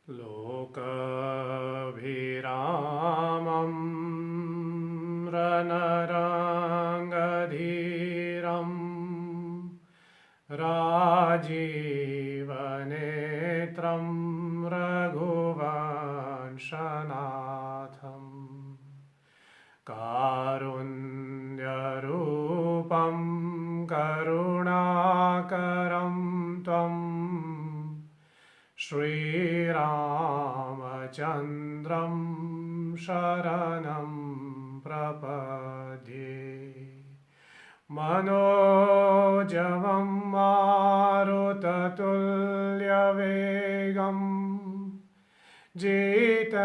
लोकभिरामं रणरङ्गधीरं राजीवनेत्रं रघुवंशनाथं कारुण्यरूपं करुणाकरं त्वं श्रीरामचन्द्रं शरणं प्रपद्ये। मनोजवं मारुततुल्यवेगं जितेन्द्रियं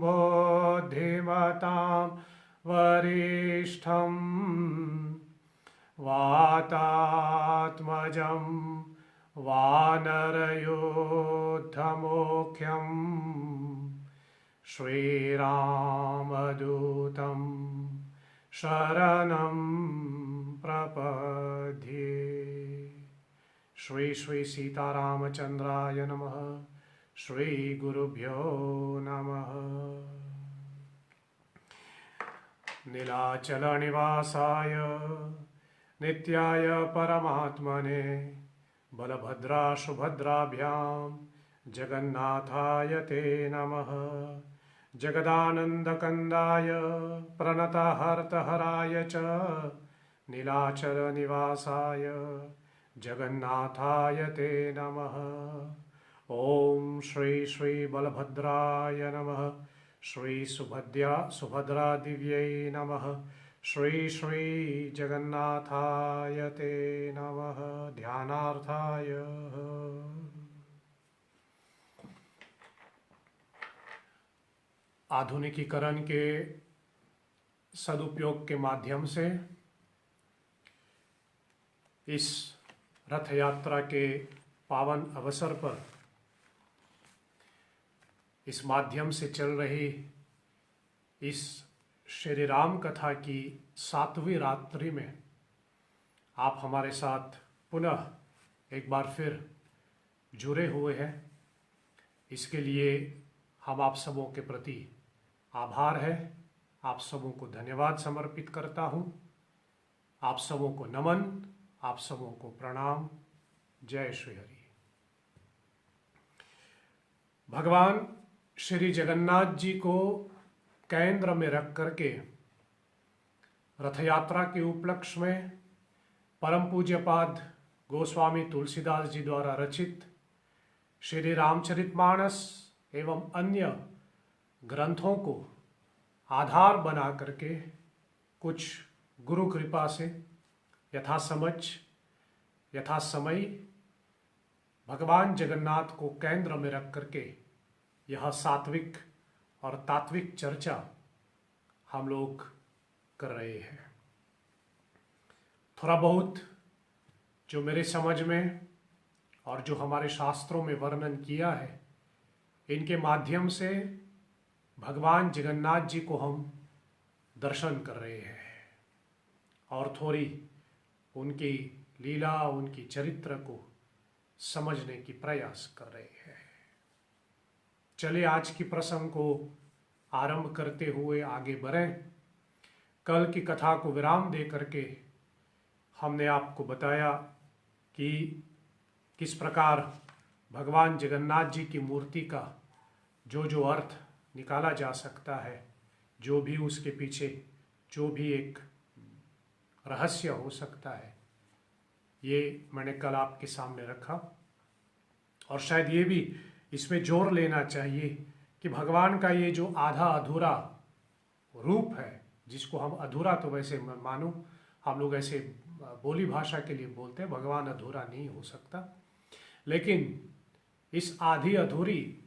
बुद्धिमतां वरिष्ठं वातात्मजं वानरयोद्धमुख्यं श्रीरामदूतं शरणं प्रपद्ये। श्री श्री सीतारामचन्द्राय नमः। श्री गुरुभ्यो नमः। नीलाचलनिवासाय नित्याय परमात्मने बलभद्रा सुभद्राभ्यां जगन्नाथाय ते नमः। जगदानन्दकन्दाय प्रणतहर्तहराय च नीलाचलनिवासाय जगन्नाथाय ते नमः। ॐ श्री श्री बलभद्राय नमः। श्री सुभद्रा दिव्यै नमः। श्री श्री जगन्नाथाय ते नमः। ध्यानार्थाय आधुनिकीकरण के सदुपयोग के माध्यम से इस रथ यात्रा के पावन अवसर पर इस माध्यम से चल रही इस श्री राम कथा की 7वीं रात्रि में आप हमारे साथ पुनः एक बार फिर जुड़े हुए हैं। इसके लिए हम आप सबों के प्रति आभार है, आप सबों को धन्यवाद समर्पित करता हूँ। आप सबों को नमन, आप सबों को प्रणाम। जय श्री हरि। भगवान श्री जगन्नाथ जी को केंद्र में रख करके रथ यात्रा के उपलक्ष्य में परम पूज्यपाद गोस्वामी तुलसीदास जी द्वारा रचित श्री रामचरितमानस एवं अन्य ग्रंथों को आधार बना करके कुछ गुरु कृपा से यथा समझ यथा समय भगवान जगन्नाथ को केंद्र में रख करके यह सात्विक और तात्विक चर्चा हम लोग कर रहे हैं। थोड़ा बहुत जो मेरे समझ में और जो हमारे शास्त्रों में वर्णन किया है, इनके माध्यम से भगवान जगन्नाथ जी को हम दर्शन कर रहे हैं और थोड़ी उनकी लीला, उनकी चरित्र को समझने की प्रयास कर रहे हैं। चलिए आज की प्रसंग को आरंभ करते हुए आगे बढ़ें। कल की कथा को विराम दे करके हमने आपको बताया कि किस प्रकार भगवान जगन्नाथ जी की मूर्ति का जो जो अर्थ निकाला जा सकता है, जो भी उसके पीछे जो भी एक रहस्य हो सकता है, ये मैंने कल आपके सामने रखा। और शायद ये भी इसमें जोर लेना चाहिए कि भगवान का ये जो आधा अधूरा रूप है, जिसको हम अधूरा तो वैसे मानो हम लोग ऐसे बोली भाषा के लिए बोलते हैं, भगवान अधूरा नहीं हो सकता, लेकिन इस आधी अधूरी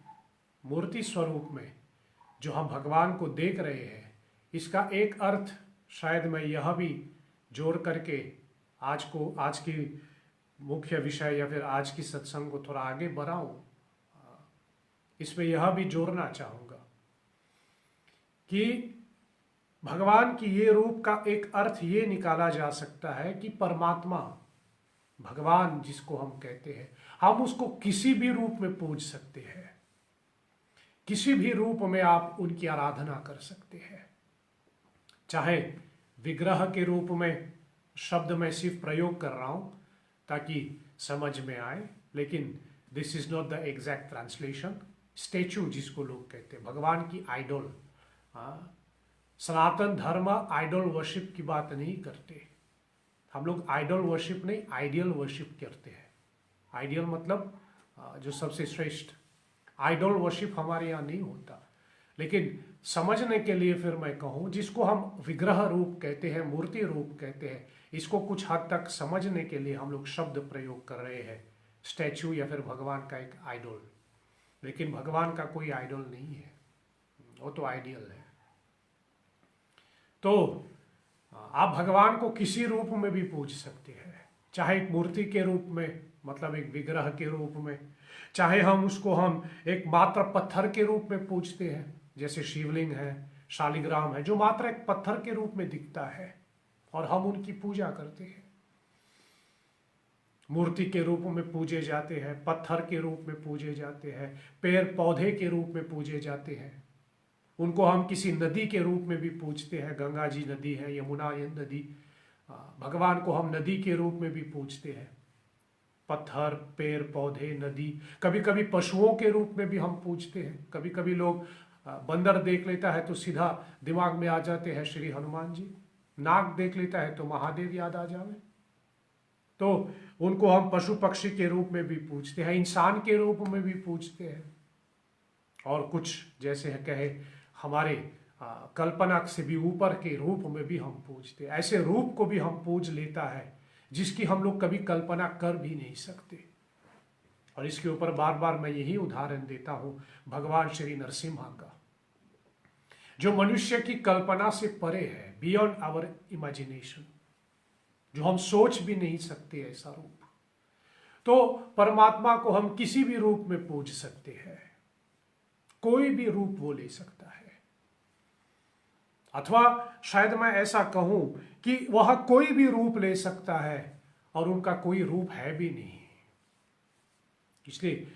मूर्ति स्वरूप में जो हम भगवान को देख रहे हैं, इसका एक अर्थ शायद मैं यह भी जोड़ करके आज की मुख्य विषय या फिर आज की सत्संग को थोड़ा आगे बढ़ाऊं। इसमें यह भी जोड़ना चाहूँगा कि भगवान की ये रूप का एक अर्थ ये निकाला जा सकता है कि परमात्मा भगवान जिसको हम कहते हैं, हम उसको किसी भी रूप में पूज सकते हैं, किसी भी रूप में आप उनकी आराधना कर सकते हैं। चाहे विग्रह के रूप में, शब्द मैं सिर्फ प्रयोग कर रहा हूं ताकि समझ में आए, लेकिन this is not the exact translation. Statue जिसको लोग कहते हैं, भगवान की आइडल। सनातन धर्म आइडल वर्शिप की बात नहीं करते। हम लोग आइडल वर्शिप नहीं, आइडियल वर्शिप करते हैं। आइडियल मतलब जो सबसे श्रेष्ठ। आइडल वर्शिप हमारे यहाँ नहीं होता। लेकिन समझने के लिए फिर मैं कहूँ, जिसको हम विग्रह रूप कहते हैं, मूर्ति रूप कहते हैं, इसको कुछ हद तक समझने के लिए हम लोग शब्द प्रयोग कर रहे हैं, स्टैचू या फिर भगवान का एक आइडल। लेकिन भगवान का कोई आइडल नहीं है, वो तो आइडियल है। तो आप भगवान को किसी रूप में भी पूज सकते हैं, चाहे एक मूर्ति के रूप में, मतलब एक विग्रह के रूप में, चाहे हम एक मात्र पत्थर के रूप में पूजते हैं, जैसे शिवलिंग है, शालिग्राम है, जो मात्र एक पत्थर के रूप में दिखता है और हम उनकी पूजा करते हैं। मूर्ति के रूप में पूजे जाते हैं, पत्थर के रूप में पूजे जाते हैं, पेड़ पौधे के रूप में पूजे जाते हैं। उनको हम किसी नदी के रूप में भी पूजते हैं, गंगा जी नदी है, यमुना नदी। भगवान को हम नदी के रूप में भी पूजते हैं, पत्थर, पेड़ पौधे, नदी। कभी कभी पशुओं के रूप में भी हम पूजते हैं। कभी कभी लोग बंदर देख लेता है तो सीधा दिमाग में आ जाते हैं श्री हनुमान जी, नाग देख लेता है तो महादेव याद आ जावे। तो उनको हम पशु पक्षी के रूप में भी पूजते हैं, इंसान के रूप में भी पूजते हैं, और कुछ जैसे है कहे हमारे कल्पना से भी ऊपर के रूप में भी हम पूजते हैं। ऐसे रूप को भी हम पूज लेता है जिसकी हम लोग कभी कल्पना कर भी नहीं सकते। और इसके ऊपर बार बार मैं यही उदाहरण देता हूं, भगवान श्री नरसिम्हा का, जो मनुष्य की कल्पना से परे है, बियॉन्ड आवर इमेजिनेशन, जो हम सोच भी नहीं सकते ऐसा रूप। तो परमात्मा को हम किसी भी रूप में पूज सकते हैं, कोई भी रूप वो ले सकता है। अथवा शायद मैं ऐसा कहूं कि वह कोई भी रूप ले सकता है और उनका कोई रूप है भी नहीं। इसलिए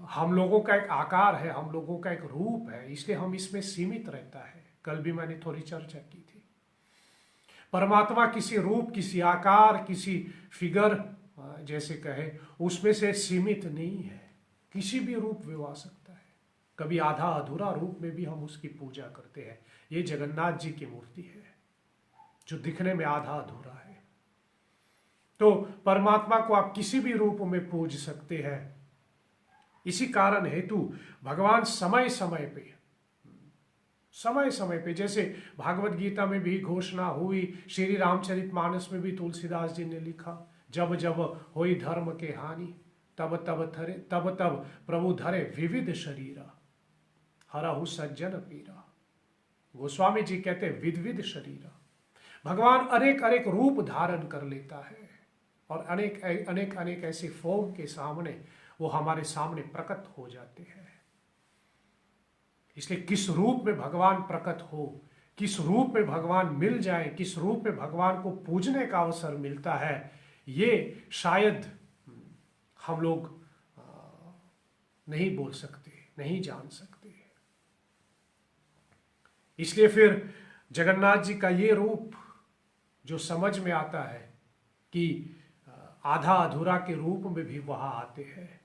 हम लोगों का एक आकार है, हम लोगों का एक रूप है, इसलिए हम इसमें सीमित रहता है। कल भी मैंने थोड़ी चर्चा की थी। परमात्मा किसी रूप, किसी आकार, किसी फिगर जैसे कहे उसमें से सीमित नहीं है, किसी भी रूप में आ सकता है। कभी आधा अधूरा रूप में भी हम उसकी पूजा करते हैं। ये जगन्नाथ जी की मूर्ति है जो दिखने में आधा अधूरा है। तो परमात्मा को आप किसी भी रूप में पूज सकते हैं। इसी कारण हेतु भगवान समय समय पे जैसे भागवत गीता में भी घोषणा हुई, श्री रामचरितमानस में भी तुलसीदास जी ने लिखा, जब जब होई धर्म के हानि तब तब प्रभु धरे विविध शरीरा हरहु सज्जन पीरा। गोस्वामी जी कहते हैं विविध शरीरा। भगवान अनेक अनेक रूप धारण कर लेता है और अनेक ऐसे फॉर्म के सामने वो हमारे सामने प्रकट हो जाते हैं। इसलिए किस रूप में भगवान प्रकट हो, किस रूप में भगवान मिल जाए, किस रूप में भगवान को पूजने का अवसर मिलता है, ये शायद हम लोग नहीं बोल सकते, नहीं जान सकते। इसलिए फिर जगन्नाथ जी का ये रूप जो समझ में आता है कि आधा अधूरा के रूप में भी वहां आते हैं,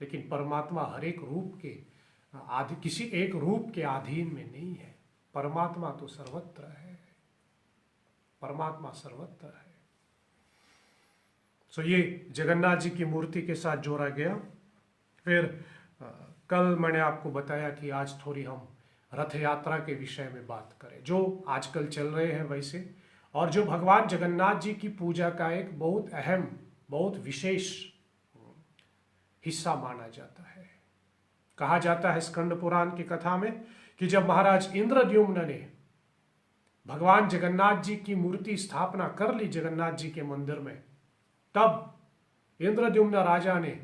लेकिन परमात्मा हर एक रूप के किसी एक रूप के अधीन में नहीं है। परमात्मा तो सर्वत्र है, परमात्मा सर्वत्र है। सो ये जगन्नाथ जी की मूर्ति के साथ जोड़ा गया। फिर कल मैंने आपको बताया कि आज थोड़ी हम रथ यात्रा के विषय में बात करें, जो आजकल चल रहे हैं वैसे, और जो भगवान जगन्नाथ जी की पूजा का एक बहुत अहम, बहुत विशेष हिस्सा माना जाता है। कहा जाता है स्कंद पुराण की कथा में कि जब महाराज इंद्रद्युम्न ने भगवान जगन्नाथ जी की मूर्ति स्थापना कर ली जगन्नाथ जी के मंदिर में, तब इंद्रद्युम्न राजा ने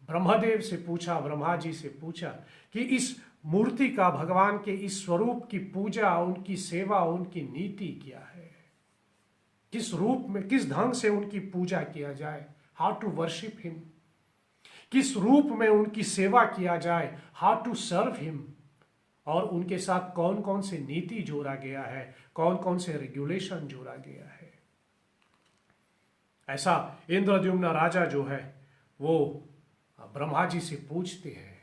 ब्रह्मदेव से पूछा, ब्रह्मा जी से पूछा कि इस मूर्ति का, भगवान के इस स्वरूप की पूजा, उनकी सेवा, उनकी नीति क्या है। किस रूप में, किस ढंग से उनकी पूजा किया जाए, हाउ टू वर्शिप हिम, किस रूप में उनकी सेवा किया जाए, हाउ टू सर्व हिम, और उनके साथ कौन कौन से नीति जोड़ा गया है, कौन कौन से रेगुलेशन जोड़ा गया है। ऐसा इंद्रद्युम्न राजा जो है वो ब्रह्मा जी से पूछते हैं,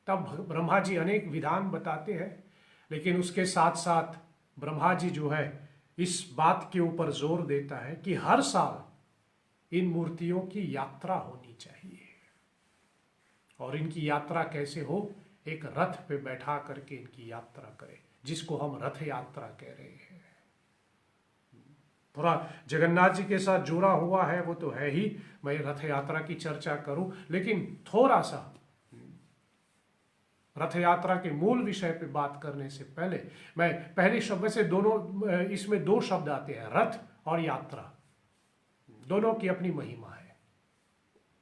तब ब्रह्मा जी अनेक विधान बताते हैं, लेकिन उसके साथ साथ ब्रह्मा जी जो है इस बात के ऊपर जोर देता है कि हर साल इन मूर्तियों की यात्रा होनी चाहिए। और इनकी यात्रा कैसे हो, एक रथ पे बैठा करके इनकी यात्रा करें, जिसको हम रथ यात्रा कह रहे हैं। थोड़ा जगन्नाथ जी के साथ जुड़ा हुआ है वो तो है ही, मैं रथ यात्रा की चर्चा करूं, लेकिन थोड़ा सा रथ यात्रा के मूल विषय पे बात करने से पहले मैं पहले शब्द से दोनों, इसमें दो शब्द आते हैं, रथ और यात्रा, दोनों की अपनी महिमा है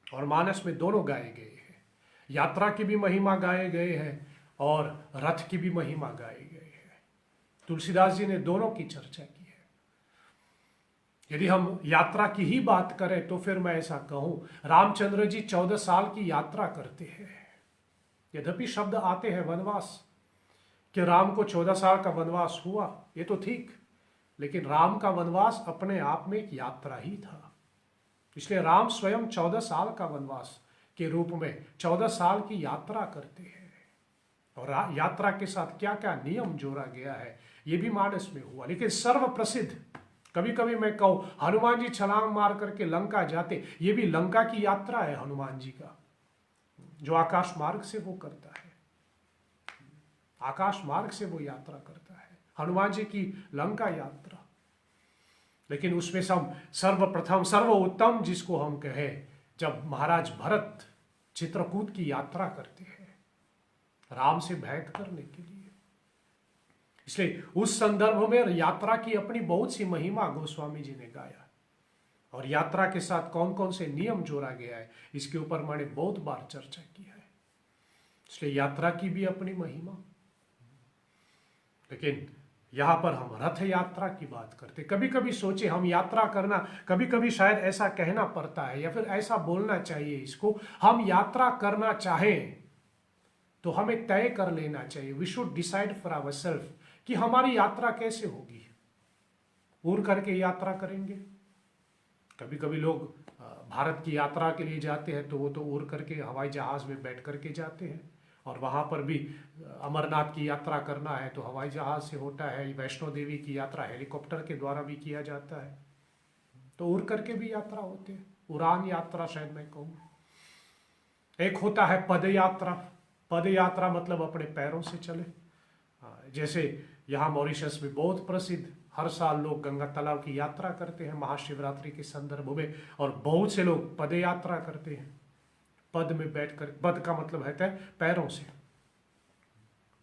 और मानस में दोनों गाए गए हैं। यात्रा की भी महिमा गाए गए हैं और रथ की भी महिमा गाए गए हैं। तुलसीदास जी ने दोनों की चर्चा की है। यदि हम यात्रा की ही बात करें तो फिर मैं ऐसा कहूं, रामचंद्र जी 14 साल की यात्रा करते हैं। यद्यपि शब्द आते हैं वनवास, कि राम को 14 साल का वनवास हुआ, ये तो ठीक, लेकिन राम का वनवास अपने आप में एक यात्रा ही था। इसलिए राम स्वयं 14 साल का वनवास के रूप में 14 साल की यात्रा करते हैं। और यात्रा के साथ क्या क्या नियम जोड़ा गया है ये भी मानस में हुआ। लेकिन सर्व प्रसिद्ध, कभी कभी मैं कहूं, हनुमान जी छलांग मार करके लंका जाते, ये भी लंका की यात्रा है हनुमान जी का, जो आकाश मार्ग से वो करता है, आकाश मार्ग से वो यात्रा करता है, हनुमान जी की लंका यात्रा। लेकिन उसमें सर्वप्रथम सर्वोत्तम जिसको हम कहें, जब महाराज भरत चित्रकूट की यात्रा करते हैं राम से भेंट करने के लिए, इसलिए उस संदर्भ में यात्रा की अपनी बहुत सी महिमा गोस्वामी जी ने गाया। और यात्रा के साथ कौन कौन से नियम जोड़ा गया है इसके ऊपर मैंने बहुत बार चर्चा की है। इसलिए यात्रा की भी अपनी महिमा। लेकिन यहां पर हम रथ यात्रा की बात करते, कभी कभी सोचे हम यात्रा करना, कभी कभी शायद ऐसा कहना पड़ता है या फिर ऐसा बोलना चाहिए इसको, हम यात्रा करना चाहें तो हमें तय कर लेना चाहिए, we should decide for ourselves कि हमारी यात्रा कैसे होगी। उड़ करके यात्रा करेंगे, कभी कभी लोग भारत की यात्रा के लिए जाते हैं तो वो तो उड़ करके हवाई जहाज में बैठ करके जाते हैं, और वहाँ पर भी अमरनाथ की यात्रा करना है तो हवाई जहाज से होता है, वैष्णो देवी की यात्रा हेलीकॉप्टर के द्वारा भी किया जाता है, तो उड़ करके भी यात्रा होती है, उड़ान यात्रा शायद मैं कहूँ। एक होता है पद यात्रा, पद यात्रा मतलब अपने पैरों से चले, जैसे यहाँ मॉरिशस में बहुत प्रसिद्ध, हर साल लोग गंगा तालाब की यात्रा करते हैं महाशिवरात्रि के संदर्भ में, और बहुत से लोग पद यात्रा करते हैं, पद में बैठकर, पद का मतलब है पैरों से,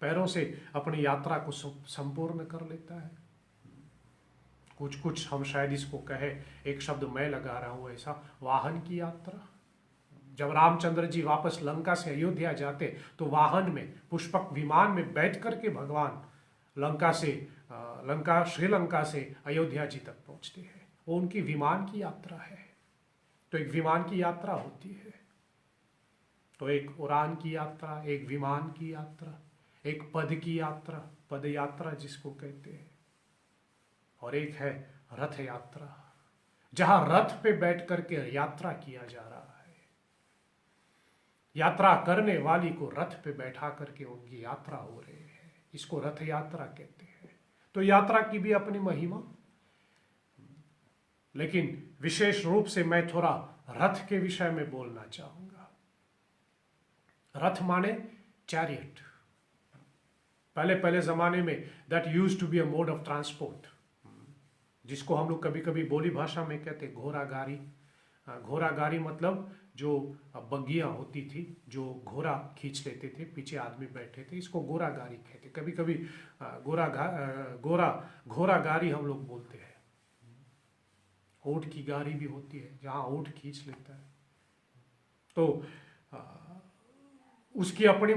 पैरों से अपनी यात्रा को संपूर्ण कर लेता है। कुछ कुछ हम शायद इसको कहे, एक शब्द मैं लगा रहा हूं ऐसा, वाहन की यात्रा। जब रामचंद्र जी वापस लंका से अयोध्या जाते तो वाहन में, पुष्पक विमान में बैठ करके भगवान श्रीलंका से अयोध्या जी तक पहुंचते हैं, वो उनकी विमान की यात्रा है। तो एक विमान की यात्रा होती है, तो एक उड़ान की यात्रा, एक विमान की यात्रा, एक पद की यात्रा, पद यात्रा जिसको कहते हैं, और एक है रथ यात्रा, जहां रथ पे बैठ करके यात्रा किया जा रहा है। यात्रा करने वाली को रथ पे बैठा करके उनकी यात्रा हो रही है, इसको रथ यात्रा कहते हैं। तो यात्रा की भी अपनी महिमा, लेकिन विशेष रूप से मैं थोड़ा रथ के विषय में बोलना चाहूंगा। रथ माने चैरियट। पहले पहले जमाने में that used to be a mode of transport, जिसको हम लोग कभी कभी बोली भाषा में कहते घोड़ा गाड़ी। घोड़ा गाड़ी मतलब जो बग्गियां होती थी, जो घोड़ा खींच लेते थे, पीछे आदमी बैठे थे, इसको घोड़ा गाड़ी कहते। कभी कभी घोड़ा गाड़ी हम लोग बोलते हैं। ऊंट की गाड़ी भी होती है जहां ऊंट खींच लेता है। तो उसकी अपनी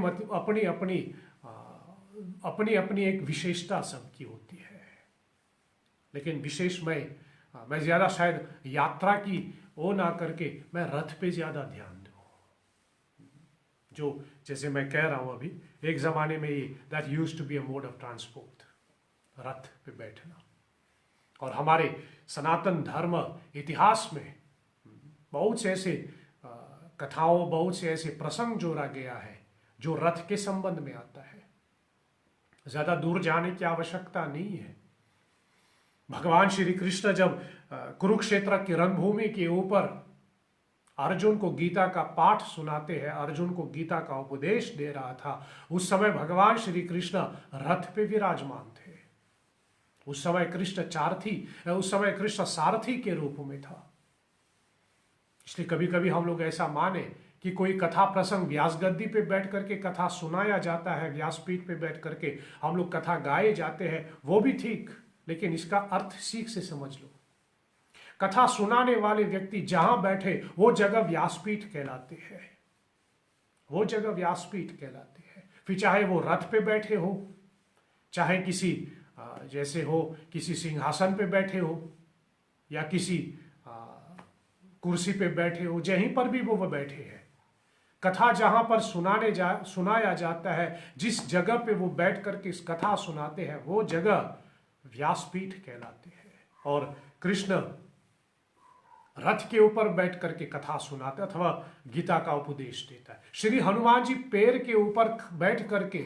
अपनी एक विशेषता सबकी होती है। लेकिन विशेष मैं मैं ज़्यादा शायद यात्रा की वो ना करके मैं रथ पे ज़्यादा ध्यान दूँ। जो जैसे मैं कह रहा हूँ अभी, एक ज़माने में ये that used to be a mode of transport, रथ पे बैठना। और हमारे सनातन धर्म इतिहास में बहुत से ऐसे कथाओं, बहुत से ऐसे प्रसंग जोड़ा गया है जो रथ के संबंध में आता है। ज़्यादा दूर जाने की आवश्यकता नहीं है। भगवान श्री कृष्ण जब कुरुक्षेत्र की रणभूमि के ऊपर अर्जुन को गीता का पाठ सुनाते हैं, अर्जुन को गीता का उपदेश दे रहा था, उस समय भगवान श्री कृष्ण रथ पे विराजमान थे। उस समय कृष्ण सारथी के रूप में था। इसलिए कभी कभी हम लोग ऐसा माने कि कोई कथा प्रसंग व्यास गद्दी पे बैठ करके कथा सुनाया जाता है, व्यासपीठ पे बैठ करके हम लोग कथा गाए जाते हैं, वो भी ठीक, लेकिन इसका अर्थ सीख से समझ लो। कथा सुनाने वाले व्यक्ति जहां बैठे वो जगह व्यासपीठ कहलाते हैं, वो जगह व्यासपीठ कहलाते हैं। फिर चाहे वो रथ पे बैठे हो, चाहे किसी जैसे हो किसी सिंहासन पे बैठे हो, या किसी कुर्सी पे बैठे हो, जहीं पर भी वो बैठे हैं, कथा जहां पर सुनाया जाता है, जिस जगह पे वो बैठ करके इस कथा सुनाते हैं, वो जगह व्यासपीठ कहलाते हैं। और कृष्ण रथ के ऊपर बैठ करके कथा सुनाता अथवा गीता का उपदेश देता है। श्री हनुमान जी पेड़ के ऊपर बैठ करके,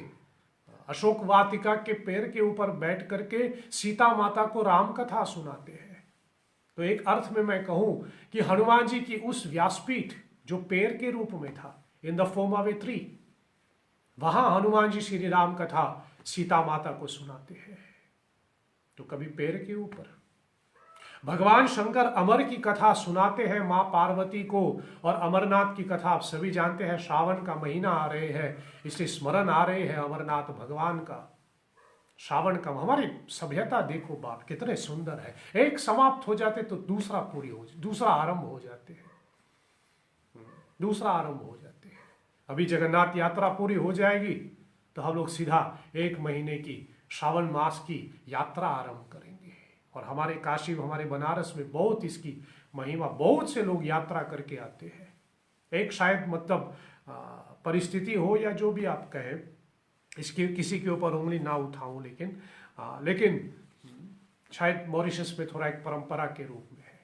अशोक वाटिका के पेड़ के ऊपर बैठ करके सीता माता को राम कथा सुनाते हैं। तो एक अर्थ में मैं कहूं कि हनुमान जी की उस व्यासपीठ जो पेड़ के रूप में था, in the form of a tree, वहां हनुमान जी श्री राम कथा सीता माता को सुनाते हैं। तो कभी पेड़ के ऊपर भगवान शंकर अमर की कथा सुनाते हैं मां पार्वती को। और अमरनाथ की कथा आप सभी जानते हैं, श्रावण का महीना आ रहे हैं, इसलिए स्मरण आ रहे हैं अमरनाथ भगवान का। श्रावण का हमारी सभ्यता देखो बाप कितने सुंदर है, एक समाप्त हो जाते तो दूसरा आरंभ हो जाते हैं, दूसरा आरंभ हो जाते हैं। अभी जगन्नाथ यात्रा पूरी हो जाएगी तो हम लोग सीधा 1 महीने की श्रावण मास की यात्रा आरंभ करेंगे। और हमारे काशी, हमारे बनारस में बहुत इसकी महिमा, बहुत से लोग यात्रा करके आते हैं। एक शायद मतलब परिस्थिति हो या जो भी आप कहें, इसके किसी के ऊपर उंगली ना उठाऊं, लेकिन शायद मॉरिशस में थोड़ा एक परंपरा के रूप में है।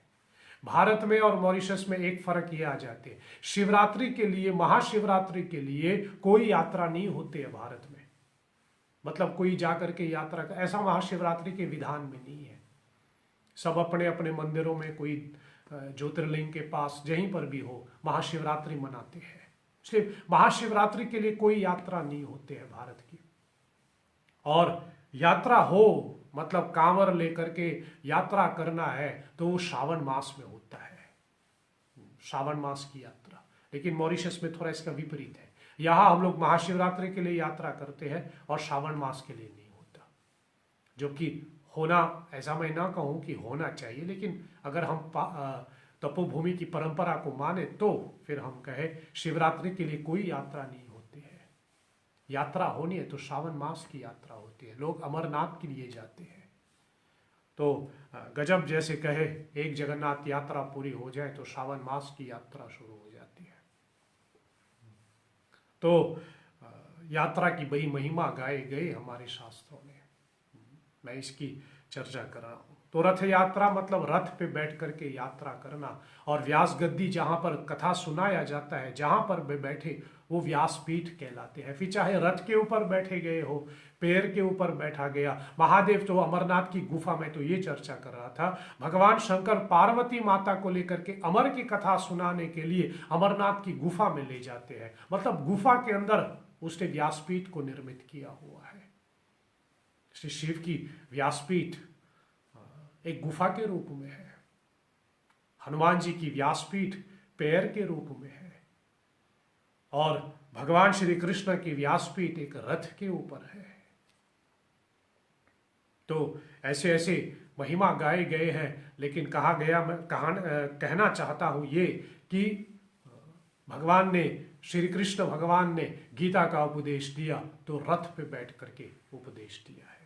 भारत में और मॉरिशस में एक फर्क ये आ जाते हैं, शिवरात्रि के लिए, महाशिवरात्रि के लिए कोई यात्रा नहीं होती है भारत में। मतलब कोई जाकर के यात्रा का ऐसा महाशिवरात्रि के विधान में नहीं है। सब अपने अपने मंदिरों में, कोई ज्योतिर्लिंग के पास, जहीं पर भी हो, महाशिवरात्रि मनाते हैं। इसलिए महाशिवरात्रि के लिए कोई यात्रा नहीं होती है भारत की। और यात्रा हो मतलब कांवर लेकर के यात्रा करना है तो वो श्रावण मास में होता है, श्रावण मास की यात्रा। लेकिन मॉरिशस में थोड़ा इसका विपरीत है, यहाँ हम लोग महाशिवरात्रि के लिए यात्रा करते हैं और श्रावण मास के लिए नहीं होता। जो कि होना, ऐसा मैं ना कहूँ कि होना चाहिए, लेकिन अगर हम तपोभूमि की परंपरा को माने तो फिर हम कहें शिवरात्रि के लिए कोई यात्रा नहीं होती है। यात्रा होनी है तो श्रावण मास की यात्रा होती है, लोग अमरनाथ के लिए जाते हैं। तो गजब जैसे कहे, एक जगन्नाथ यात्रा पूरी हो जाए तो श्रावण मास की यात्रा शुरू हो जाती है। तो यात्रा की बड़ी महिमा गाए गए हमारे शास्त्रों में, मैं इसकी चर्चा कर रहा हूँ। तो रथ यात्रा मतलब रथ पे बैठ करके यात्रा करना। और व्यास गद्दी जहाँ पर कथा सुनाया जाता है, जहाँ पर वे बैठे, वो व्यासपीठ कहलाते हैं। फिर चाहे रथ के ऊपर बैठे गए हो, पेड़ के ऊपर बैठा गया, महादेव तो अमरनाथ की गुफा में, तो ये चर्चा कर रहा था, भगवान शंकर पार्वती माता को लेकर के अमर की कथा सुनाने के लिए अमरनाथ की गुफा में ले जाते हैं। मतलब गुफा के अंदर उसने व्यासपीठ को निर्मित किया हुआ है। श्री शिव की व्यासपीठ एक गुफा के रूप में है, हनुमान जी की व्यासपीठ पैर के रूप में है, और भगवान श्री कृष्ण की व्यासपीठ एक रथ के ऊपर है। तो ऐसे ऐसे महिमा गाए गए हैं। लेकिन कहा गया, मैं कहना चाहता हूं ये कि भगवान ने, श्री कृष्ण भगवान ने गीता का उपदेश दिया तो रथ पे बैठ करके उपदेश दिया है।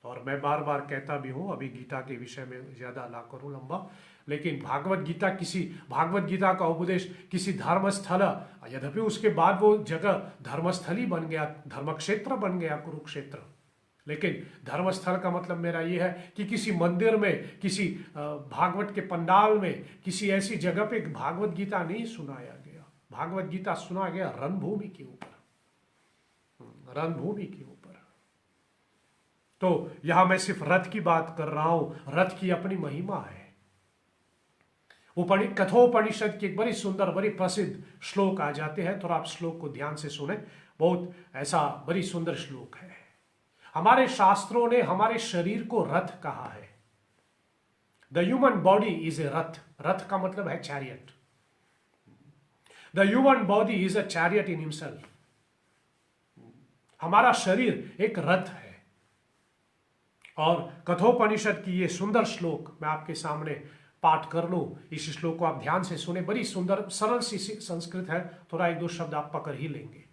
और मैं बार बार कहता भी हूँ, अभी गीता के विषय में ज़्यादा ना करूँ लंबा, लेकिन भागवत गीता का उपदेश किसी धर्मस्थल, यद्यपि उसके बाद वो जगह धर्मस्थल ही बन गया, धर्मक्षेत्र बन गया कुरुक्षेत्र, लेकिन धर्मस्थल का मतलब मेरा ये है कि किसी मंदिर में, किसी भागवत के पंडाल में, किसी ऐसी जगह पे भागवत गीता नहीं सुनाया गया। भागवत गीता सुना गया रणभूमि के ऊपर, रणभूमि के ऊपर। तो यहां मैं सिर्फ रथ की बात कर रहा हूं, रथ की अपनी महिमा है। कठोपनिषद की एक बड़ी सुंदर, बड़ी प्रसिद्ध श्लोक आ जाते हैं, थोड़ा आप श्लोक को ध्यान से सुने, बहुत ऐसा बड़ी सुंदर श्लोक है। हमारे शास्त्रों ने हमारे शरीर को रथ कहा है। The human body is a रथ। रथ का मतलब है chariot. The human body is a chariot in himself. हमारा शरीर एक रथ है। और कठोपनिषद की ये सुंदर श्लोक मैं आपके सामने पाठ कर लूं, इस श्लोक को आप ध्यान से सुने, बड़ी सुंदर सरल सी संस्कृत है, थोड़ा एक दो शब्द आप पकड़ ही लेंगे।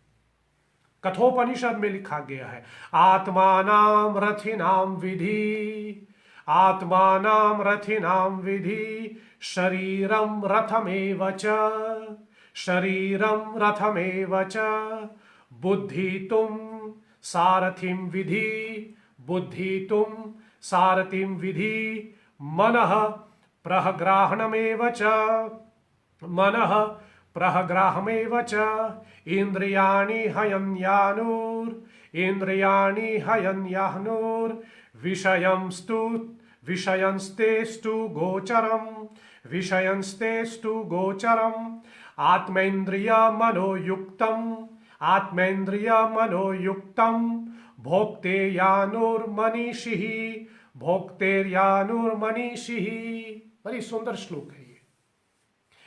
कठोपनिषद में लिखा गया है, आत्मानाम रथिनाम विधि, आत्मानाम रथिनाम विधि, शरीरम रथमेव च, शरीरम रथमेव च, बुद्धि तुम सारथिम विधि, बुद्धि तुम सारथिम विधि, मनः प्रहग्राहणमेव च, मनः प्रहग्राहमेव च, इंद्रियाणि हयन्यानुर, इंद्रियाणि हयन्यानुर, विषयंस्तु विषयंस्तेस्तु गोचरम, विषयंस्तेस्तु गोचरम, आत्मेन्द्रिय मनोयुक्तम, आत्मेन्द्रिय मनोयुक्तम, भोक्तेयानुर्मनीषिः, भोक्तेर्यानुर्मनीषिः। बड़ी सुंदर श्लोक है ये।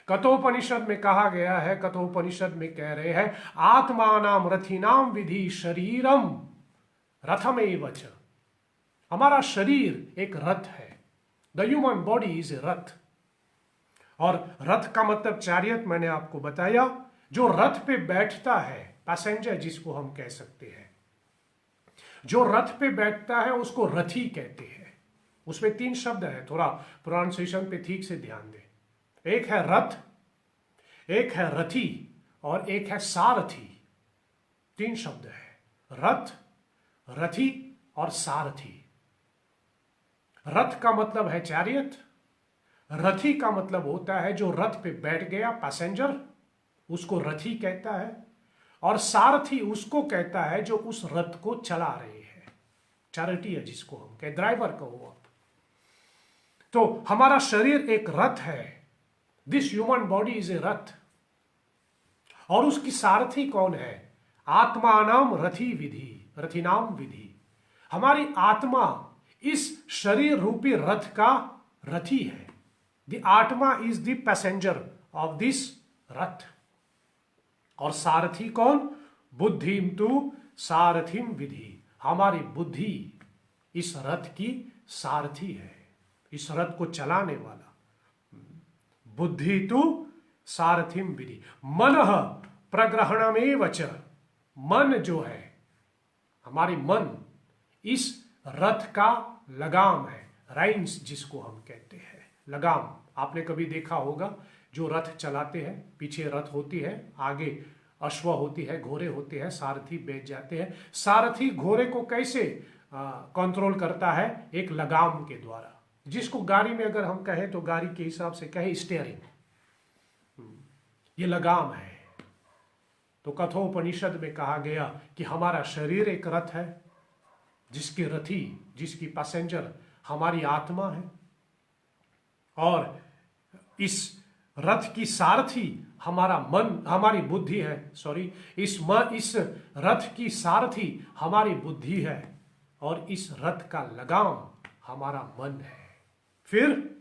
कठोपनिषद में कहा गया है, कठोपनिषद में कह रहे हैं, आत्मानाम रथिनाम विधि शरीरम रथमेव च। हमारा शरीर एक रथ है। The human body is a रथ। और रथ का मतलब चैरियट मैंने आपको बताया, जो रथ पे बैठता है, पैसेंजर जिसको हम कह सकते हैं, जो रथ पे बैठता है उसको रथी कहते हैं। उसमें 3 शब्द है, थोड़ा प्रोनाउंसिएशन पे ठीक से ध्यान दें। एक है रथ, एक है रथी और एक है सारथी। 3 शब्द है, रथ, रथी और सारथी। रथ का मतलब है चैरियट, रथी का मतलब होता है जो रथ पे बैठ गया, पैसेंजर, उसको रथी कहता है, और सारथी उसको कहता है जो उस रथ को चला रहे हैं, चैरिटी जिसको हम कहे, ड्राइवर कहो आप। तो हमारा शरीर एक रथ है। This human body is a रथ। और उसकी सारथी कौन है? आत्मानाम रथी विधि, रथिनाम विधि। हमारी आत्मा इस शरीर रूपी रथ का रथी है। द आत्मा is the passenger of this रथ। और सारथी कौन? बुद्धिम तु सारथिम विधि। हमारी बुद्धि इस रथ की सारथी है, इस रथ को चलाने वाला। बुद्धि तु सारथिम विधि। मनः प्रग्रहणमेव च। मन जो है, हमारी मन इस रथ का लगाम है, राइन्स जिसको हम कहते हैं, लगाम। आपने कभी देखा होगा जो रथ चलाते हैं, पीछे रथ होती है, आगे अश्व होती है, घोड़े होते हैं, सारथी बैठ जाते हैं। सारथी घोड़े को कैसे कंट्रोल करता है? एक लगाम के द्वारा, जिसको गाड़ी में अगर हम कहें तो गाड़ी के हिसाब से कहें स्टीयरिंग, ये लगाम है। तो कठोपनिषद में कहा गया कि हमारा शरीर एक रथ है, जिसके रथी, जिसकी पैसेंजर हमारी आत्मा है, और इस रथ की सारथी हमारा मन, हमारी बुद्धि है। सॉरी, इस रथ की सारथी हमारी बुद्धि है, और इस रथ का लगाम हमारा मन है। फिर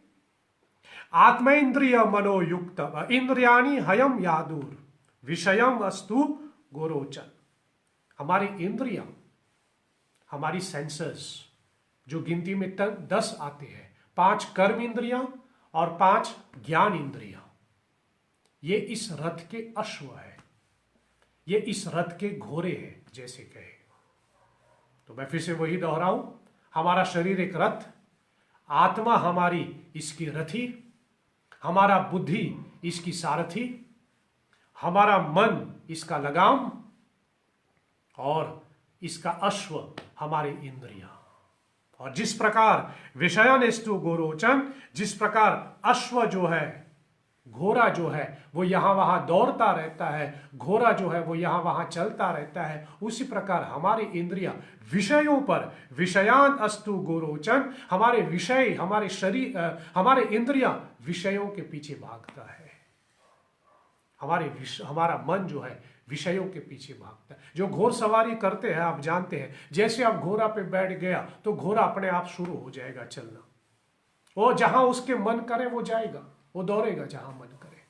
आत्मेन्द्रिय मनोयुक्त इंद्रियाणि हयम यादुर विषयम अस्तु गोरोचन। हमारी इंद्रियां, हमारी सेंसर्स, जो गिनती में 10 आते हैं, 5 कर्म इंद्रियां और 5 ज्ञान इंद्रियां, ये इस रथ के अश्व है, ये इस रथ के घोड़े हैं जैसे कहे। तो मैं फिर से वही दोहराऊं, हमारा शरीर एक रथ, आत्मा हमारी इसकी रथी, हमारा बुद्धि इसकी सारथी, हमारा मन इसका लगाम और इसका अश्व हमारे इंद्रियां। और जिस प्रकार विषयानिष्टु गोरोचन, जिस प्रकार अश्व जो है, घोड़ा जो है वो यहां वहां दौड़ता रहता है, घोड़ा जो है वो यहां वहां चलता रहता है, उसी प्रकार हमारी इंद्रियां विषयों पर, विषयान अस्तु गोरोचन, हमारे विषय, हमारे शरीर, हमारे इंद्रियां विषयों के पीछे भागता है। हमारा मन जो है विषयों के पीछे भागता है। जो घोड़सवारी करते हैं आप जानते हैं, जैसे आप घोड़ा पे बैठ गया तो घोड़ा अपने आप शुरू हो जाएगा चलना। वो जहां उसके मन करे वो जाएगा, वो दौड़ेगा जहां मन करे।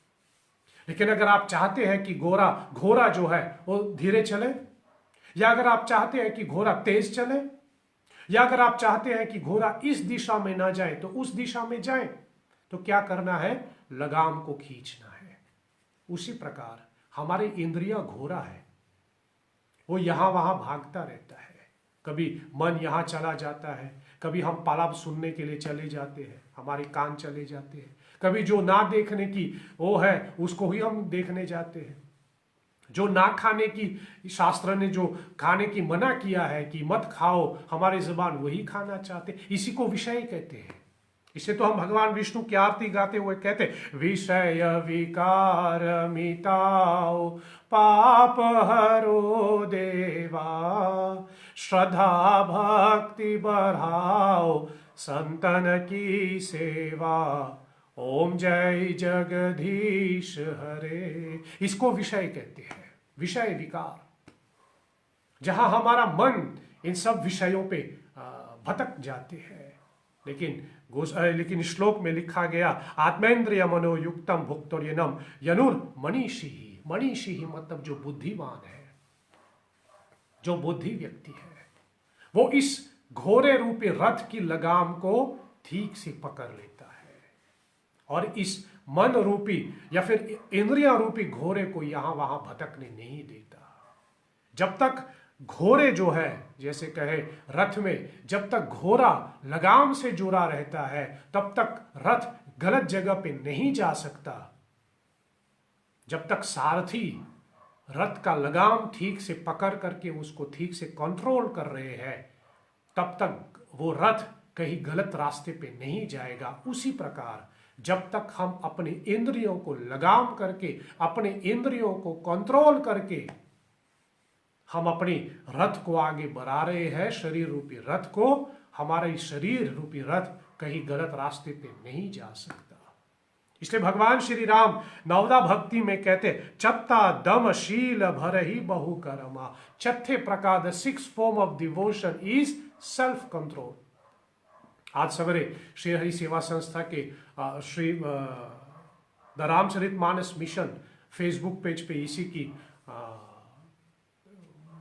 लेकिन अगर आप चाहते हैं कि घोड़ा जो है वो धीरे चले, या अगर आप चाहते हैं कि घोड़ा तेज चले, या अगर आप चाहते हैं कि घोड़ा इस दिशा में ना जाए तो उस दिशा में जाए, तो क्या करना है? लगाम को खींचना है। उसी प्रकार हमारी इंद्रियां घोड़ा है, वो यहां वहां भागता रहता है। कभी मन यहां चला जाता है, कभी हम पालाप सुनने के लिए चले जाते हैं, हमारे कान चले जाते हैं, कभी जो ना देखने की वो है उसको ही हम देखने जाते हैं, जो ना खाने की शास्त्र ने जो खाने की मना किया है कि मत खाओ, हमारी जुबान वही खाना चाहते, इसी को विषय कहते हैं। इसे तो हम भगवान विष्णु की आरती गाते हुए कहते, विषय विकार मिटाओ पाप हरो देवा, श्रद्धा भक्ति बढ़ाओ संतन की सेवा, ओम जय जगदीश हरे। इसको विषय कहते हैं, विषय विकार, जहां हमारा मन इन सब विषयों पे भटक जाते हैं। लेकिन श्लोक में लिखा गया, आत्मेन्द्रिय मनोयुक्तम भुक्तोर्यनम यनुर मनीषी। मनीषी मतलब जो बुद्धिमान है, जो बुद्धि व्यक्ति है, वो इस घोड़े रूपी रथ की लगाम को ठीक से पकड़ लेता है और इस मन रूपी या फिर इंद्रिया रूपी घोड़े को यहां वहां भटकने नहीं देता। जब तक घोड़े जो है, जैसे कहे रथ में, जब तक घोड़ा लगाम से जुड़ा रहता है तब तक रथ गलत जगह पे नहीं जा सकता। जब तक सारथी रथ का लगाम ठीक से पकड़ करके उसको ठीक से कंट्रोल कर रहे हैं, तब तक वो रथ कहीं गलत रास्ते पे नहीं जाएगा। उसी प्रकार जब तक हम अपने इंद्रियों को लगाम करके, अपने इंद्रियों को कंट्रोल करके हम अपनी रथ को आगे बढ़ा रहे हैं, शरीर रूपी रथ को, हमारा शरीर रूपी रथ कहीं गलत रास्ते पे नहीं जा सकता। इसलिए भगवान श्री राम नवदा भक्ति में कहते, चत्ता दम शील भर ही बहु करमा। चौथे प्रकार, the six form of devotion is self control. आज सवेरे श्री हरि सेवा संस्था के Shri the Ramcharitmanas mission Facebook page पे इसी की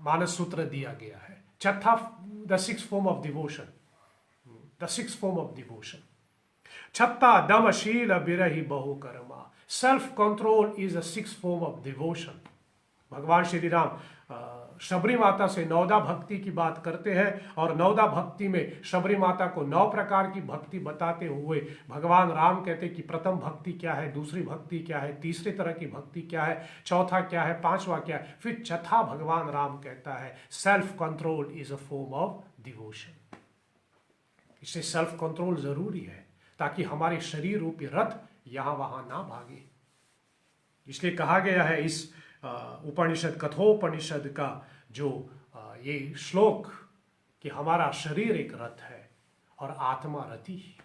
मानस सूत्र दिया गया है। चौथा, the six form of devotion, the six form of devotion. छत्ता दम शील बिरही बहु Karma. Self control is a six form of devotion. भगवान श्री राम शबरी माता से नवदा भक्ति की बात करते हैं और नवदा भक्ति में शबरी माता को 9 प्रकार की भक्ति बताते हुए भगवान राम कहते कि प्रथम भक्ति क्या है, दूसरी भक्ति क्या है, तीसरी तरह की भक्ति क्या है, चौथा क्या है, पांचवा क्या है, फिर चौथा भगवान राम कहता है self control is a form of devotion. इससे सेल्फ कंट्रोल जरूरी है ताकि हमारे शरीर रूपी रथ यहां वहां ना भागे। इसलिए कहा गया है इस उपनिषद, कठोपनिषद का जो ये श्लोक, कि हमारा शरीर एक रथ है और आत्मा रथी।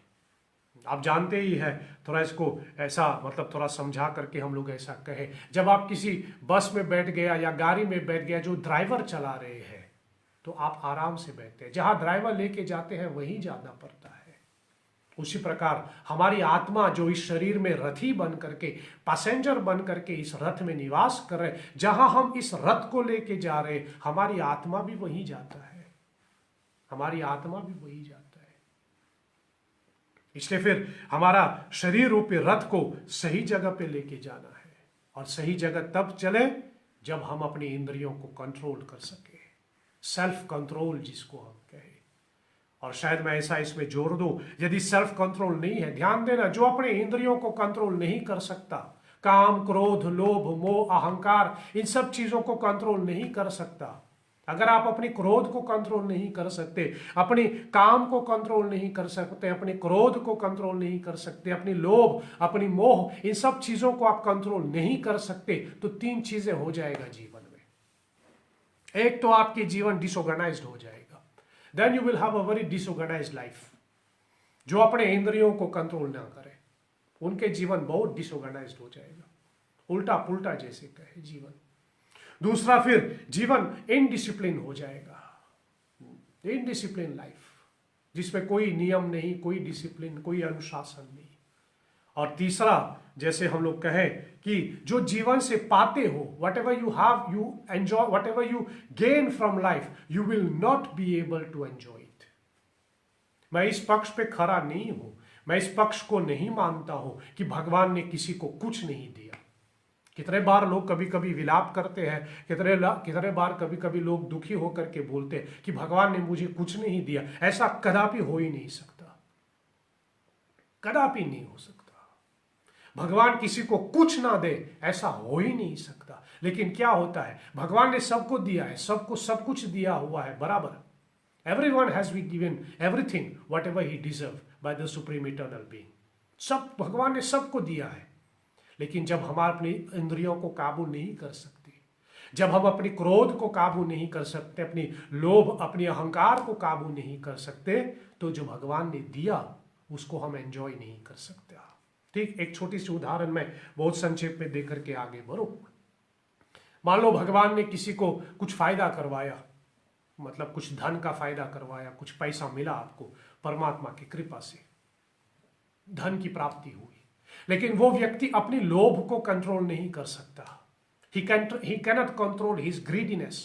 आप जानते ही है, थोड़ा इसको ऐसा मतलब थोड़ा समझा करके हम लोग ऐसा कहे, जब आप किसी बस में बैठ गया या गाड़ी में बैठ गया, जो ड्राइवर चला रहे हैं, तो आप आराम से बैठते हैं, जहां ड्राइवर लेके जाते हैं वहीं जाना पड़ता है। उसी प्रकार हमारी आत्मा जो इस शरीर में रथी बन करके, पैसेंजर बन करके इस रथ में निवास कर रहे, जहां हम इस रथ को लेके जा रहे, हमारी आत्मा भी वहीं जाता है, हमारी आत्मा भी वहीं जाता है। इसलिए फिर हमारा शरीर रूपी रथ को सही जगह पे लेके जाना है, और सही जगह तब चले जब हम अपनी इंद्रियों को कंट्रोल कर सके, सेल्फ कंट्रोल जिसको हम कहें। और शायद मैं ऐसा इसमें जोड़ दूं, यदि सेल्फ कंट्रोल नहीं है, ध्यान देना, जो अपने इंद्रियों को कंट्रोल नहीं कर सकता, काम, क्रोध, लोभ, मोह, अहंकार, इन सब चीजों को कंट्रोल नहीं कर सकता, अगर आप अपने क्रोध को कंट्रोल नहीं कर सकते, अपने काम को कंट्रोल नहीं कर सकते, अपने क्रोध को कंट्रोल नहीं कर सकते, अपनी लोभ, अपनी मोह, इन सब चीजों को आप कंट्रोल नहीं कर सकते, तो तीन चीजें हो जाएगा जीवन में। एक तो आपकी जीवन डिसऑर्गेनाइज्ड हो जाएगा, then you will have a very disorganized life. जो अपने इंद्रियों को कंट्रोल ना करे, उनके जीवन बहुत डिसऑर्गेनाइज्ड हो जाएगा, उल्टा पुल्टा जैसे कहे जीवन। दूसरा, फिर जीवन इनडिसिप्लिन हो जाएगा, इनडिसिप्लिन लाइफ, जिसमें कोई नियम नहीं, कोई डिसिप्लिन, कोई अनुशासन नहीं। और तीसरा, जैसे हम लोग कहें कि जो जीवन से पाते हो, whatever you have, you enjoy, whatever you gain from life, you will not be able to enjoy it. मैं इस पक्ष पे खड़ा नहीं हूं, मैं इस पक्ष को नहीं मानता हूं कि भगवान ने किसी को कुछ नहीं दिया। कितने बार लोग कभी कभी विलाप करते हैं, कितने बार कभी कभी लोग दुखी होकर के बोलते हैं कि भगवान ने मुझे कुछ नहीं दिया। ऐसा कदापि हो ही नहीं सकता, कदापि नहीं हो सकता। भगवान किसी को कुछ ना दे, ऐसा हो ही नहीं सकता। लेकिन क्या होता है, भगवान ने सबको दिया है, सबको सब कुछ दिया हुआ है बराबर। Everyone has been given everything whatever he deserves by the supreme eternal being. सब भगवान ने सबको दिया है। लेकिन जब हम अपनी इंद्रियों को काबू नहीं कर सकते, जब हम अपनी क्रोध को काबू नहीं कर सकते, अपनी लोभ, अपनी अहंकार को काबू नहीं कर सकते, तो जो भगवान ने दिया उसको हम एंजॉय नहीं कर सकते। ठीक, एक छोटी सी उदाहरण मैं बहुत संक्षेप में देकर के आगे बढ़ूं। मान लो भगवान ने किसी को कुछ फायदा करवाया, मतलब कुछ धन का फायदा करवाया, कुछ पैसा मिला आपको, परमात्मा की कृपा से धन की प्राप्ति हुई, लेकिन वो व्यक्ति अपनी लोभ को कंट्रोल नहीं कर सकता। ही कैनॉट कंट्रोल हिज ग्रीडीनेस।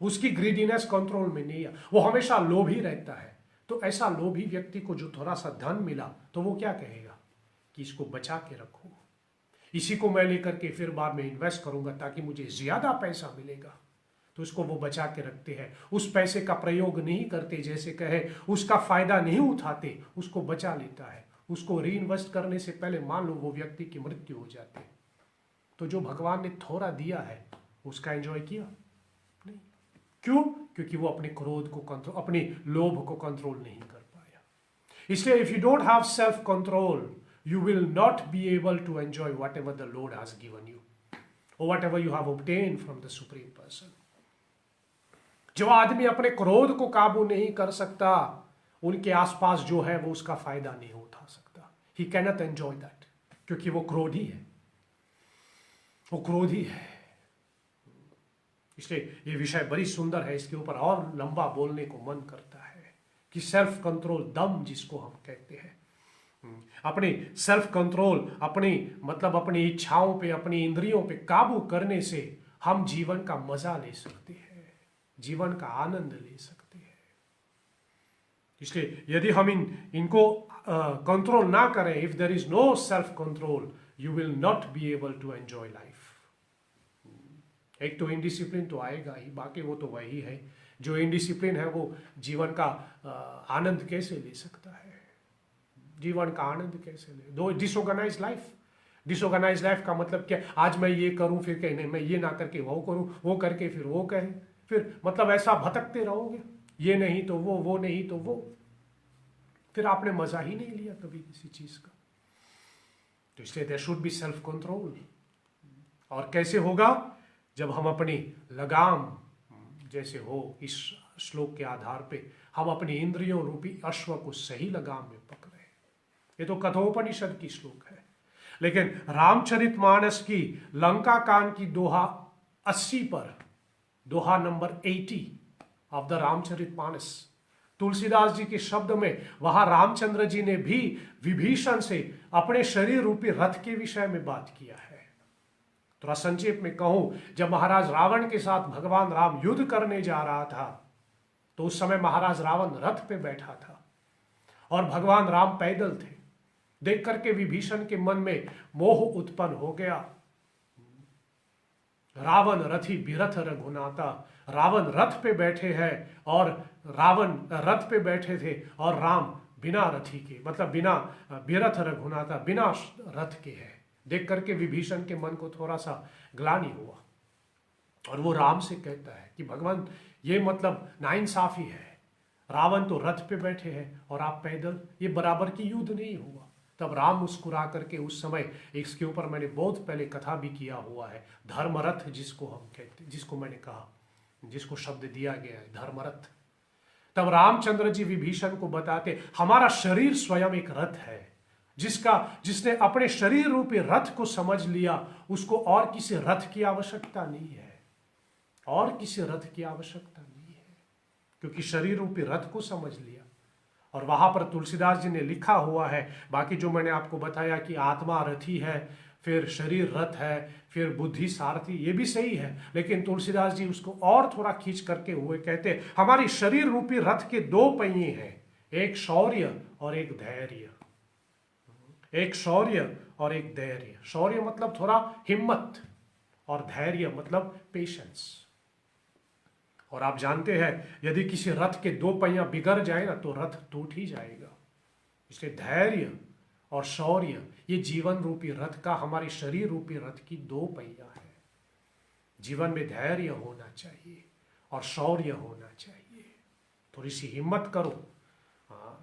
उसकी ग्रीडीनेस कंट्रोल में नहीं है, वो हमेशा लोभी रहता है। तो ऐसा लोभी व्यक्ति को जो थोड़ा सा धन मिला, तो वो क्या कहेगा कि इसको बचा के रखो, इसी को मैं लेकर के फिर बाद में इन्वेस्ट करूंगा ताकि मुझे ज्यादा पैसा मिलेगा। तो उसको वो बचा के रखते हैं, उस पैसे का प्रयोग नहीं करते, जैसे कहे उसका फायदा नहीं उठाते, उसको बचा लेता है। उसको री इन्वेस्ट करने से पहले मान लो वो व्यक्ति की मृत्यु हो जाती है, तो जो भगवान ने थोड़ा दिया है उसका एंजॉय किया नहीं। क्यों? क्योंकि वो अपने क्रोध को कंट्रोल, अपनी लोभ को कंट्रोल नहीं कर पाया। इसलिए if you don't have self control, you will not be able to enjoy whatever the Lord has given you or whatever you have obtained from the Supreme Person. जो आदमी अपने क्रोध को काबू नहीं कर सकता, उनके आसपास जो है वो उसका फायदा नहीं उठा सकता। He cannot enjoy that, क्योंकि वो क्रोधी है, वो क्रोधी है। इसलिए ये विषय बड़ी सुंदर है, इसके ऊपर और लंबा बोलने को मन करता है कि सेल्फ कंट्रोल, दम जिसको हम कहते हैं, अपने सेल्फ कंट्रोल, अपनी मतलब अपनी इच्छाओं पे, अपनी इंद्रियों पे काबू करने से हम जीवन का मजा ले सकते हैं, जीवन का आनंद ले सकते हैं। इसलिए यदि हम इनको कंट्रोल ना करें, if there is no self control, you will not be able to enjoy life. एक तो इनडिसिप्लिन तो आएगा ही, बाकी वो तो वही है। जो इनडिसिप्लिन है वो जीवन का आनंद कैसे ले सकता है, जीवन का आनंद कैसे ले। दो डिसऑर्गेनाइज लाइफ, डिसऑर्गेनाइज लाइफ का मतलब क्या, आज मैं ये करूं फिर कहने मैं ये ना करके वो करूं, वो करके फिर वो कहे, फिर मतलब ऐसा भटकते रहोगे, ये नहीं तो वो नहीं तो वो, फिर आपने मजा ही नहीं लिया कभी किसी चीज का। तो इसलिए there should be self control. और कैसे होगा? जब हम अपनी लगाम, जैसे हो इस श्लोक के आधार पे, हम अपनी इंद्रियों रूपी अश्व को सही लगाम में पकड़े। ये तो कठोपनिषद की श्लोक है, लेकिन रामचरितमानस की लंका कांड की दोहा 80 पर, दोहा number 80 of the Ramcharitmanas, Tulsidas ji के शब्द में, वहां रामचंद्र जी ने भी विभीषण से अपने शरीर रूपी रथ के विषय में बात किया है। थोड़ा संक्षेप में कहूं, जब महाराज रावण के साथ भगवान राम युद्ध करने जा रहा था, तो उस समय महाराज रावण रथ पे बैठा था और भगवान राम पैदल थे। देख करके विभीषण के मन में मोह उत्पन्न हो गया। रावण रथी बिरथ रघुनाथा, रावण रथ पे बैठे हैं और रावण रथ पे बैठे थे और राम बिना रथी के, मतलब बिना बिरथ रघुनाथा, बिना रथ के है। देख करके विभीषण के मन को थोड़ा सा ग्लानि हुआ और वो राम से कहता है कि भगवान ये मतलब नाइंसाफी है, रावण तो रथ पे बैठे हैं और आप पैदल, ये बराबर की युद्ध नहीं हुआ। तब राम मुस्कुरा करके, उस समय इसके ऊपर मैंने बहुत पहले कथा भी किया हुआ है, धर्मरथ जिसको हम कहते, जिसको मैंने कहा, जिसको शब्द दिया गया है धर्मरथ। तब रामचंद्र जी विभीषण को बताते, हमारा शरीर स्वयं एक रथ है, जिसने अपने शरीर रूपी रथ को समझ लिया, उसको और किसी रथ की आवश्यकता नहीं है, और किसी रथ की आवश्यकता नहीं है, क्योंकि शरीर रूपी रथ को समझ लिया। और वहां पर तुलसीदास जी ने लिखा हुआ है, बाकी जो मैंने आपको बताया कि आत्मा रथी है, फिर शरीर रथ है, फिर बुद्धि सारथी, ये भी सही है, लेकिन तुलसीदास जी उसको और थोड़ा खींच करके हुए कहते, हमारी शरीर रूपी रथ के दो पहिए हैं, एक शौर्य और एक धैर्य, एक शौर्य और एक धैर्य। शौर्य मतलब थोड़ा हिम्मत और धैर्य मतलब पेशेंस। और आप जानते हैं यदि किसी रथ के दो पहिया बिगड़ जाए ना तो रथ टूट ही जाएगा। इसलिए धैर्य और शौर्य ये जीवन रूपी रथ का, हमारे शरीर रूपी रथ की दो पहिया है। जीवन में धैर्य होना चाहिए और शौर्य होना चाहिए, थोड़ी सी हिम्मत करो।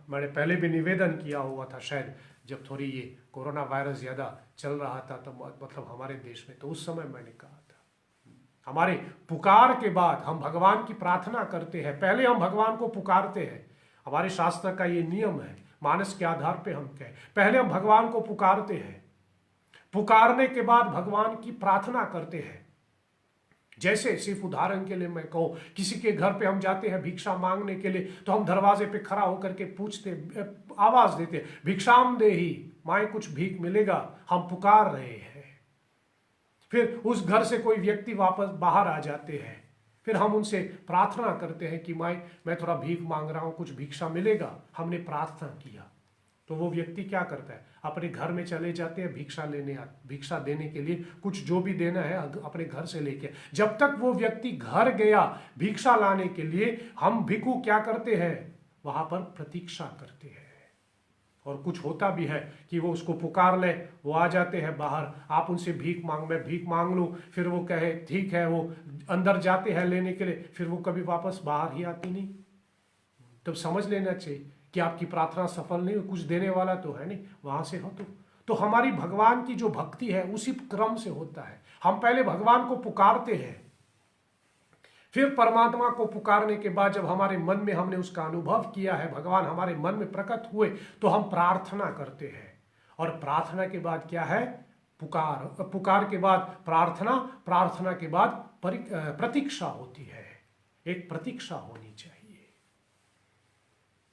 मैंने पहले भी निवेदन किया हुआ था, शायद जब थोड़ी ये कोरोना वायरस ज़्यादा चल रहा था तो मतलब हमारे देश में, तो उस समय मैंने कहा था, हमारे पुकार के बाद हम भगवान की प्रार्थना करते हैं, पहले हम भगवान को पुकारते हैं। हमारे शास्त्र का ये नियम है, मानस के आधार पे हम कहें, पहले हम भगवान को पुकारते हैं, पुकारने के बाद भगवान की प्रार्थना करते हैं। जैसे सिर्फ उदाहरण के लिए मैं कहूं, किसी के घर पे हम जाते हैं भिक्षा मांगने के लिए, तो हम दरवाजे पे खड़ा होकर के पूछते, आवाज देते, भिक्षाम देहि, माए कुछ भीख मिलेगा, हम पुकार रहे हैं। फिर उस घर से कोई व्यक्ति वापस बाहर आ जाते हैं, फिर हम उनसे प्रार्थना करते हैं कि माए मैं थोड़ा भीख मांग रहा हूं, कुछ भिक्षा मिलेगा। हमने प्रार्थना किया, तो वो व्यक्ति क्या करता है, अपने घर में चले जाते हैं भिक्षा देने के लिए, कुछ जो भी देना है अपने घर से लेके। जब तक वो व्यक्ति घर गया भिक्षा लाने के लिए, हम भिक्षु क्या करते हैं, वहां पर प्रतीक्षा करते हैं। और कुछ होता भी है कि वो उसको पुकार ले, वो आ जाते हैं बाहर, आप उनसे मैं भीख मांग लूँ, फिर वो कहे ठीक है, वो अंदर जाते हैं लेने के लिए, फिर वो कभी वापस बाहर ही आती नहीं। तब समझ लेना चाहिए कि आपकी प्रार्थना सफल नहीं, कुछ देने वाला तो है नहीं, वहां से हो तो हमारी भगवान की जो भक्ति है उसी क्रम से होता है। हम पहले भगवान को पुकारते हैं, फिर परमात्मा को पुकारने के बाद जब हमारे मन में हमने उसका अनुभव किया है, भगवान हमारे मन में प्रकट हुए, तो हम प्रार्थना करते हैं। और प्रार्थना के बाद क्या है, पुकार के बाद प्रार्थना, प्रार्थना के बाद प्रतीक्षा होती है। एक प्रतीक्षा होनी चाहिए,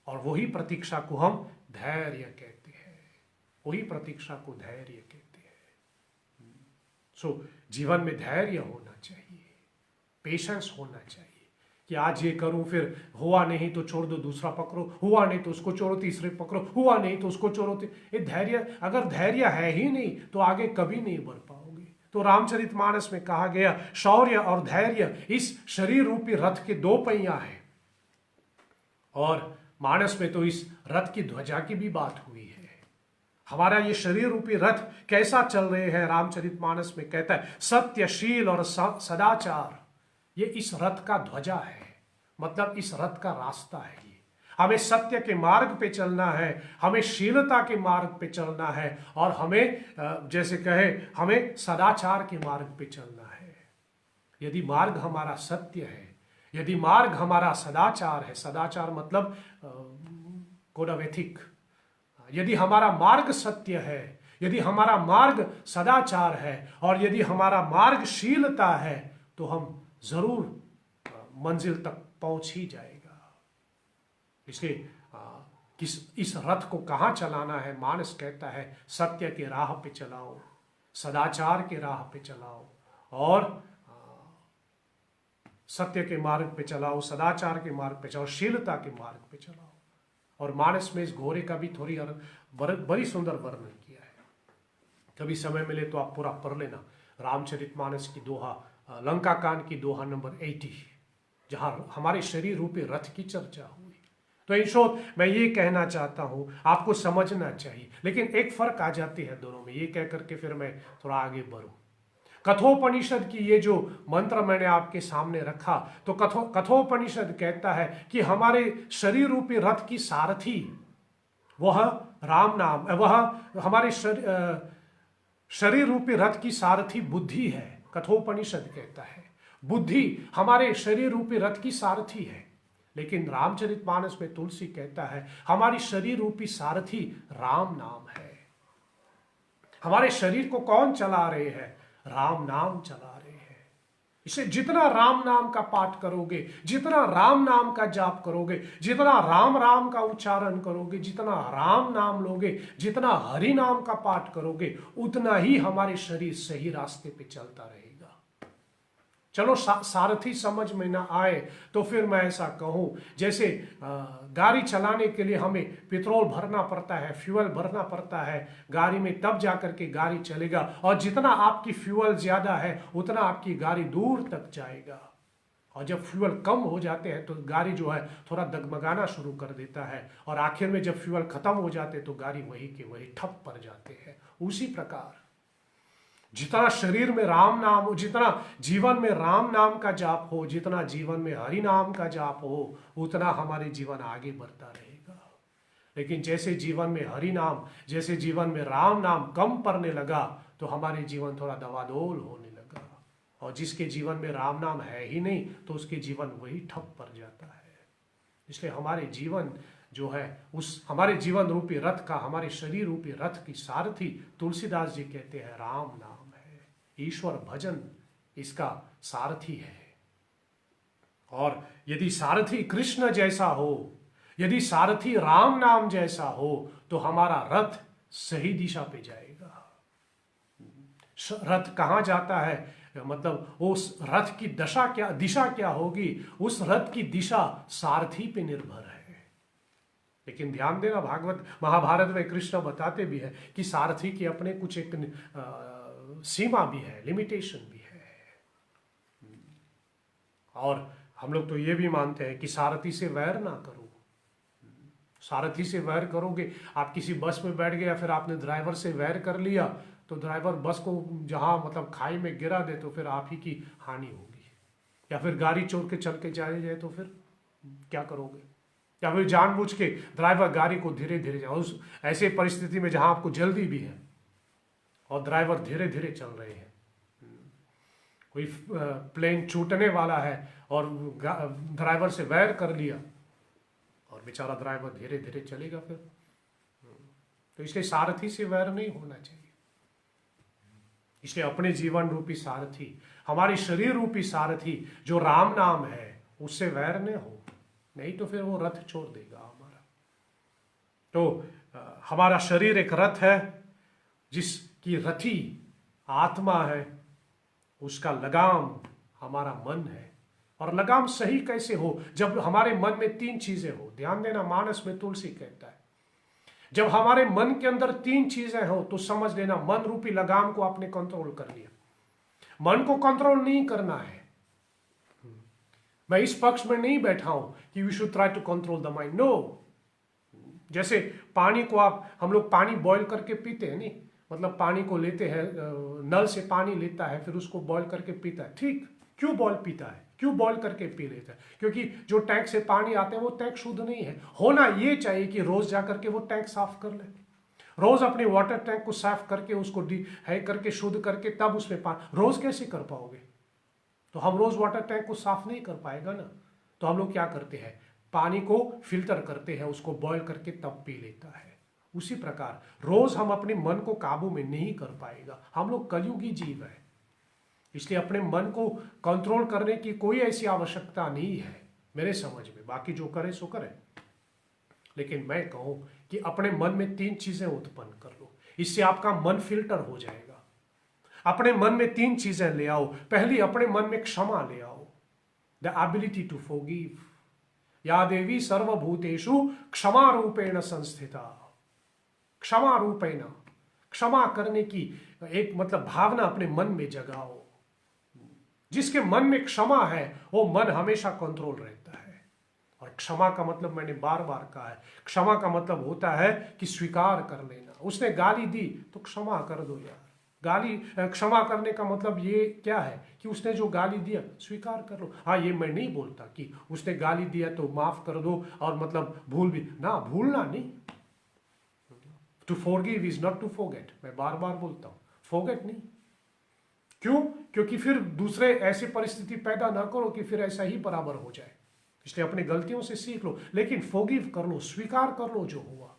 और वही प्रतीक्षा को हम धैर्य कहते हैं, वही प्रतीक्षा को धैर्य कहते हैं। सो जीवन में धैर्य होना चाहिए, पेशेंस होना चाहिए, कि आज ये करूं, फिर हुआ नहीं तो छोड़ दो, दूसरा पकड़ो, हुआ नहीं तो उसको छोड़ो, तीसरे पकड़ो, हुआ नहीं तो उसको छोड़ो। ये धैर्य, अगर धैर्य है ही नहीं तो आगे कभी नहीं बढ़ पाओगे। तो रामचरितमानस में कहा गया, शौर्य और धैर्य इस शरीर रूपी रथ के दो पहिया है। और मानस में तो इस रथ की ध्वजा की भी बात हुई है। हमारा ये शरीर रूपी रथ कैसा चल रहे हैं, रामचरितमानस में कहता है, सत्यशील और सदाचार, ये इस रथ का ध्वजा है, मतलब इस रथ का रास्ता है। ये हमें सत्य के मार्ग पे चलना है, हमें शीलता के मार्ग पे चलना है, और हमें जैसे कहे हमें सदाचार के मार्ग पे चलना है। यदि मार्ग हमारा सत्य है, यदि मार्ग हमारा सदाचार है, सदाचार मतलब कोड ऑफ एथिक, यदि हमारा मार्ग सत्य है, यदि हमारा मार्ग सदाचार है, और यदि हमारा मार्ग शीलता है, तो हम जरूर मंजिल तक पहुंच ही जाएगा। इसलिए इस रथ को कहाँ चलाना है, मानस कहता है सत्य के राह पे चलाओ, सदाचार के राह पे चलाओ, और सत्य के मार्ग पे चलाओ, सदाचार के मार्ग पे चलाओ, शीलता के मार्ग पे चलाओ। और मानस में इस घोड़े का भी थोड़ी बड़ी सुंदर वर्णन किया है। कभी समय मिले तो आप पूरा पढ़ लेना, रामचरितमानस की दोहा लंका कांड की दोहा नंबर 80, जहां हमारे शरीर रूपी रथ की चर्चा हुई। तो इन शॉर्ट मैं ये कहना चाहता हूं, आपको समझना चाहिए, लेकिन एक फर्क आ जाती है दोनों में। ये कह करके फिर मैं थोड़ा आगे बढ़ूं। कठोपनिषद की ये जो मंत्र मैंने आपके सामने रखा, तो कठोपनिषद कहता है कि हमारे शरीर रूपी रथ की सारथी वह राम नाम, वह हमारे शरीर रूपी रथ की सारथी बुद्धि है। कठोपनिषद कहता है बुद्धि हमारे शरीर रूपी रथ की सारथी है। लेकिन रामचरितमानस में तुलसी कहता है हमारी शरीर रूपी सारथी राम नाम है। हमारे शरीर को कौन चला रहे हैं? राम नाम चला रहे हैं। इसे जितना राम नाम का पाठ करोगे, जितना राम नाम का जाप करोगे, जितना राम राम का उच्चारण करोगे, जितना राम नाम लोगे, जितना हरि नाम का पाठ करोगे, उतना ही हमारे शरीर सही रास्ते पे चलता रहेगा। चलो सारथी समझ में ना आए तो फिर मैं ऐसा कहूं, जैसे गाड़ी चलाने के लिए हमें पेट्रोल भरना पड़ता है, फ्यूल भरना पड़ता है गाड़ी में, तब जाकर के गाड़ी चलेगा। और जितना आपकी फ्यूल ज्यादा है उतना आपकी गाड़ी दूर तक जाएगा। और जब फ्यूल कम हो जाते हैं तो गाड़ी जो है थोड़ा डगमगाना शुरू कर देता है, और आखिर में जब फ्यूल खत्म हो जाते तो गाड़ी वही के वही ठप पड़ जाते हैं। उसी प्रकार जितना शरीर में राम नाम हो, जितना जीवन में राम नाम का जाप हो, जितना जीवन में हरि नाम का जाप हो, उतना हमारे जीवन आगे बढ़ता रहेगा। लेकिन जैसे जीवन में हरि नाम, जैसे जीवन में राम नाम कम पड़ने लगा तो हमारे जीवन थोड़ा दवादोल होने लगा। और जिसके जीवन में राम नाम है ही नहीं तो उसके जीवन वही ठप पड़ जाता है। इसलिए हमारे जीवन जो है, उस हमारे जीवन रूपी रथ का, हमारे शरीर रूपी रथ की सारथी तुलसीदास जी कहते हैं राम नाम है। ईश्वर भजन इसका सारथी है। और यदि सारथी कृष्ण जैसा हो, यदि सारथी राम नाम जैसा हो, तो हमारा रथ सही दिशा पे जाएगा। रथ कहां जाता है, मतलब उस रथ की दिशा क्या होगी, उस रथ की दिशा सारथी पे निर्भर है। लेकिन ध्यान देना, भागवत महाभारत में कृष्ण बताते भी है कि सारथी की अपने कुछ एक सीमा भी है, लिमिटेशन भी है। और हम लोग तो ये भी मानते हैं कि सारथी से वैर ना करो। सारथी से वैर करोगे, आप किसी बस में बैठ गए या फिर आपने ड्राइवर से वैर कर लिया, तो ड्राइवर बस को जहां मतलब खाई में गिरा दे तो फिर आप ही की हानि होगी। या फिर गाड़ी चोर के चल के जाए तो फिर क्या करोगे? या फिर जानबूझ के ड्राइवर गाड़ी को धीरे धीरे जाए, उस ऐसे परिस्थिति में जहां आपको जल्दी भी है और ड्राइवर धीरे धीरे चल रहे हैं, कोई प्लेन छूटने वाला है और ड्राइवर से वैर कर लिया और बेचारा ड्राइवर धीरे धीरे चलेगा फिर। तो इसलिए सारथी से वैर नहीं होना चाहिए। इसलिए अपने जीवन रूपी सारथी, हमारी शरीर रूपी सारथी जो राम नाम है, उससे वैर न हो, नहीं तो फिर वो रथ छोड़ देगा हमारा। तो हमारा शरीर एक रथ है, जिसकी रथी आत्मा है, उसका लगाम हमारा मन है। और लगाम सही कैसे हो? जब हमारे मन में तीन चीजें हो। ध्यान देना, मानस में तुलसी कहता है जब हमारे मन के अंदर तीन चीजें हो तो समझ लेना मन रूपी लगाम को आपने कंट्रोल कर लिया। मन को कंट्रोल नहीं करना है। मैं इस पक्ष में नहीं बैठा हूं कि we should try to control the mind, no. जैसे पानी को हम लोग पानी बॉईल करके पीते हैं, नहीं मतलब पानी को लेते हैं, नल से पानी लेता है, फिर उसको बॉईल करके पीता है। ठीक, क्यों बॉईल पीता है, क्यों बॉईल करके पी लेता है? क्योंकि जो टैंक से पानी आते हैं वो टैंक शुद्ध नहीं है। होना ये चाहिए कि रोज जाकर के वो टैंक साफ कर ले, रोज अपने वाटर टैंक को साफ करके उसको है करके शुद्ध करके तब उसमें पानी। रोज कैसे कर पाओगे? तो हम रोज वाटर टैंक को साफ नहीं कर पाएगा ना। तो हम लोग क्या करते हैं, पानी को फिल्टर करते हैं, उसको बॉईल करके तब पी लेता है। उसी प्रकार रोज हम अपने मन को काबू में नहीं कर पाएगा। हम लोग कलयुगी जीव है, इसलिए अपने मन को कंट्रोल करने की कोई ऐसी आवश्यकता नहीं है मेरे समझ में। बाकी जो करे सो करे, लेकिन मैं कहूं कि अपने मन में तीन चीजें उत्पन्न कर लो, इससे आपका मन फिल्टर हो जाएगा। अपने मन में तीन चीजें ले आओ। पहली, अपने मन में क्षमा ले आओ, द एबिलिटी टू फॉरगिव। या देवी सर्वभूतेषु क्षमा रूपेण संस्थिता। क्षमा रूपेण, क्षमा करने की एक मतलब भावना अपने मन में जगाओ। जिसके मन में क्षमा है वो मन हमेशा कंट्रोल रहता है। और क्षमा का मतलब मैंने बार बार कहा है, क्षमा का मतलब होता है कि स्वीकार कर लेना। उसने गाली दी तो क्षमा कर दो यार। क्षमा करने का मतलब ये क्या है कि उसने जो गाली दिया स्वीकार कर लो। हाँ, ये मैं नहीं बोलता कि उसने गाली दिया तो माफ कर दो और मतलब भूल भी ना, भूलना नहीं। To forgive is not to forget, मैं बार बार बोलता हूं, फॉरगेट नहीं। क्यों? क्योंकि फिर दूसरे ऐसी परिस्थिति पैदा ना करो कि फिर ऐसा ही बराबर हो जाए। इसलिए अपनी गलतियों से सीख लो, लेकिन फॉरगिव कर लो, स्वीकार कर लो जो हुआ,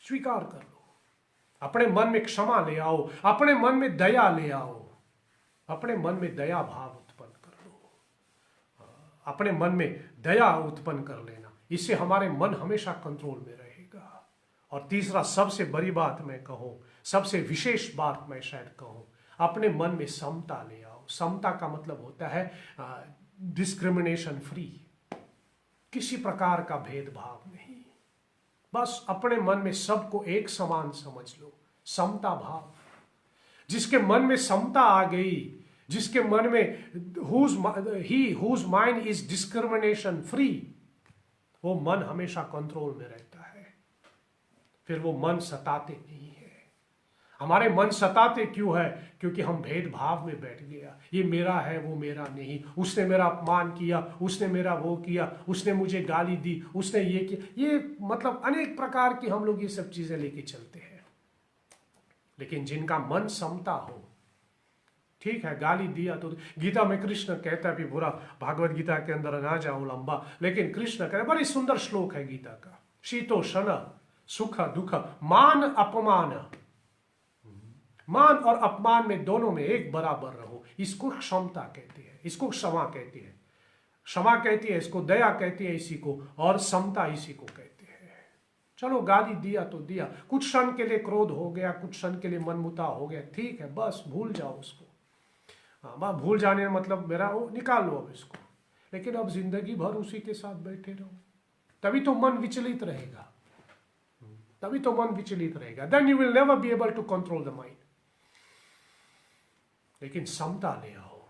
स्वीकार कर लो। अपने मन में क्षमा ले आओ, अपने मन में दया ले आओ, अपने मन में दया भाव उत्पन्न कर लो, अपने मन में दया उत्पन्न कर लेना। इससे हमारे मन हमेशा कंट्रोल में रहेगा। और तीसरा सबसे बड़ी बात मैं कहूं, सबसे विशेष बात मैं शायद कहूं, अपने मन में समता ले आओ। समता का मतलब होता है डिस्क्रिमिनेशन फ्री, किसी प्रकार का भेदभाव नहीं। बस अपने मन में सबको एक समान समझ लो, समता भाव। जिसके मन में समता आ गई, जिसके मन में whose mind is discrimination free, वो मन हमेशा कंट्रोल में रहता है। फिर वो मन सताते नहीं है। हमारे मन सताते क्यों है? क्योंकि हम भेदभाव में बैठ गया, ये मेरा है वो मेरा नहीं, उसने मेरा अपमान किया, उसने मेरा वो किया, उसने मुझे गाली दी, उसने ये किया। ये मतलब अनेक प्रकार की हम लोग ये सब चीजें लेके चलते हैं। लेकिन जिनका मन समता हो, ठीक है, गाली दिया तो गीता में कृष्ण कहता है, भी बुरा भागवत गीता के अंदर ना जाओ लंबा, लेकिन कृष्ण कहता है, बड़ी सुंदर श्लोक है गीता का, शीतोषण सुख दुख मान अपमान, मान और अपमान में दोनों में एक बराबर रहो। इसको क्षमता कहते हैं, इसको क्षमा कहती है, क्षमा कहती है, इसको दया कहती है इसी को, और समता इसी को कहते हैं। चलो गाली दिया तो दिया, कुछ क्षण के लिए क्रोध हो गया, कुछ क्षण के लिए मनमुटाव हो गया, ठीक है, बस भूल जाओ उसको। हाँ, भूल जाने का मतलब मेरा वो निकाल लो अब इसको, लेकिन अब जिंदगी भर उसी के साथ बैठे रहो, तभी तो मन विचलित रहेगा, तभी तो मन विचलित रहेगा। Then you will never be able to control the mind. लेकिन समता ले आओ।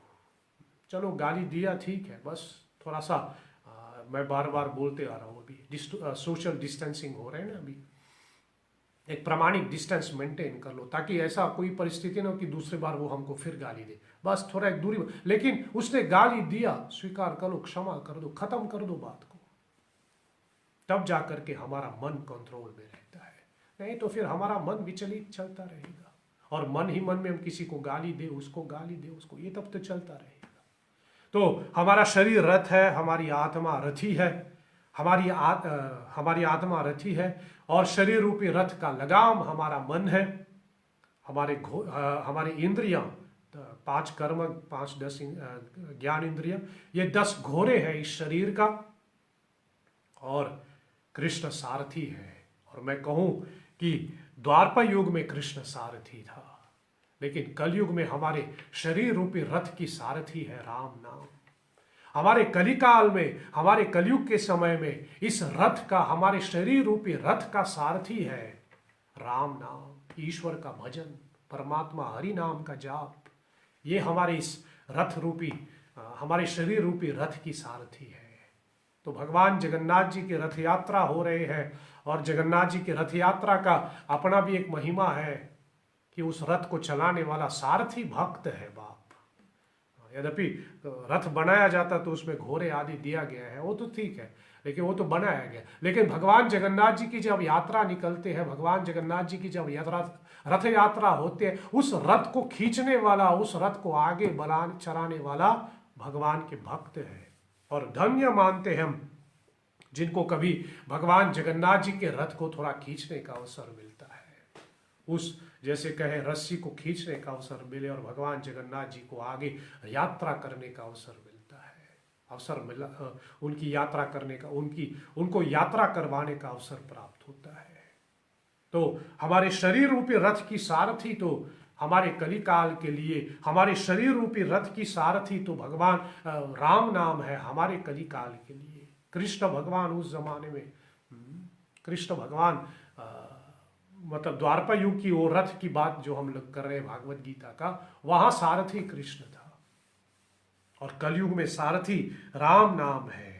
चलो गाली दिया, ठीक है, बस थोड़ा सा मैं बार बार बोलते आ रहा हूँ, अभी सोशल डिस्टेंसिंग हो रहे हैं ना, अभी एक प्रामाणिक डिस्टेंस मेंटेन कर लो, ताकि ऐसा कोई परिस्थिति ना हो कि दूसरी बार वो हमको फिर गाली दे। बस थोड़ा एक दूरी, लेकिन उसने गाली दिया, स्वीकार कर लो, क्षमा कर दो, खत्म कर दो बात को, तब जाकर के हमारा मन कंट्रोल में रहता है। नहीं तो फिर हमारा मन विचलित चलता रहेगा, और मन ही मन में हम किसी को गाली दे, उसको गाली दे, उसको, ये तब तो चलता रहेगा। तो हमारा शरीर रथ है, हमारी आत्मा रथी है, हमारी आत्मा रथी है, और शरीर रूपी रथ का लगाम हमारा मन है। हमारे इंद्रियां, 5 कर्म, 5-10 ज्ञान इंद्रियां, ये 10 घोड़े हैं इस शरीर का, और कृष्ण सारथी है। और मैं कहूं कि द्वापर युग में कृष्ण सारथी था, लेकिन कलयुग में हमारे शरीर रूपी रथ की सारथी है राम नाम। हमारे कलिकाल में, हमारे कलयुग के समय में इस रथ का, हमारे शरीर रूपी रथ का सारथी है राम नाम, ईश्वर का भजन, परमात्मा हरि नाम का जाप। ये हमारे इस रथ रूपी, हमारे शरीर रूपी रथ की सारथी है। तो भगवान जगन्नाथ जी की रथ यात्रा हो रहे हैं, और जगन्नाथ जी की रथ यात्रा का अपना भी एक महिमा है कि उस रथ को चलाने वाला सारथी भक्त है बाप। यद्यपि रथ बनाया जाता तो उसमें घोड़े आदि दिया गया है, वो तो ठीक है, लेकिन वो तो बनाया गया। लेकिन भगवान जगन्नाथ जी की जब यात्रा निकलते हैं, भगवान जगन्नाथ जी की जब रथ यात्रा होते हैं, उस रथ को खींचने वाला, उस रथ को आगे चलाने वाला भगवान के भक्त है। और धन्य मानते हैं हम जिनको कभी भगवान जगन्नाथ जी के रथ को थोड़ा खींचने का अवसर मिलता है, उस जैसे कहे रस्सी को खींचने का अवसर मिले, और भगवान जगन्नाथ जी को आगे यात्रा करने का अवसर मिलता है, अवसर मिला, उनकी यात्रा करने का, उनको यात्रा करवाने का अवसर प्राप्त होता है। तो हमारे शरीर रूपी रथ की सारथी तो हमारे कलिकाल के लिए, हमारे शरीर रूपी रथ की सारथी तो भगवान राम नाम है हमारे कलिकाल के लिए। कृष्ण भगवान उस जमाने में, कृष्ण भगवान मतलब द्वापर युग की वो रथ की बात जो हम लोग कर रहे हैं भागवत गीता का, वहां सारथी कृष्ण था। और कलयुग में सारथी राम नाम है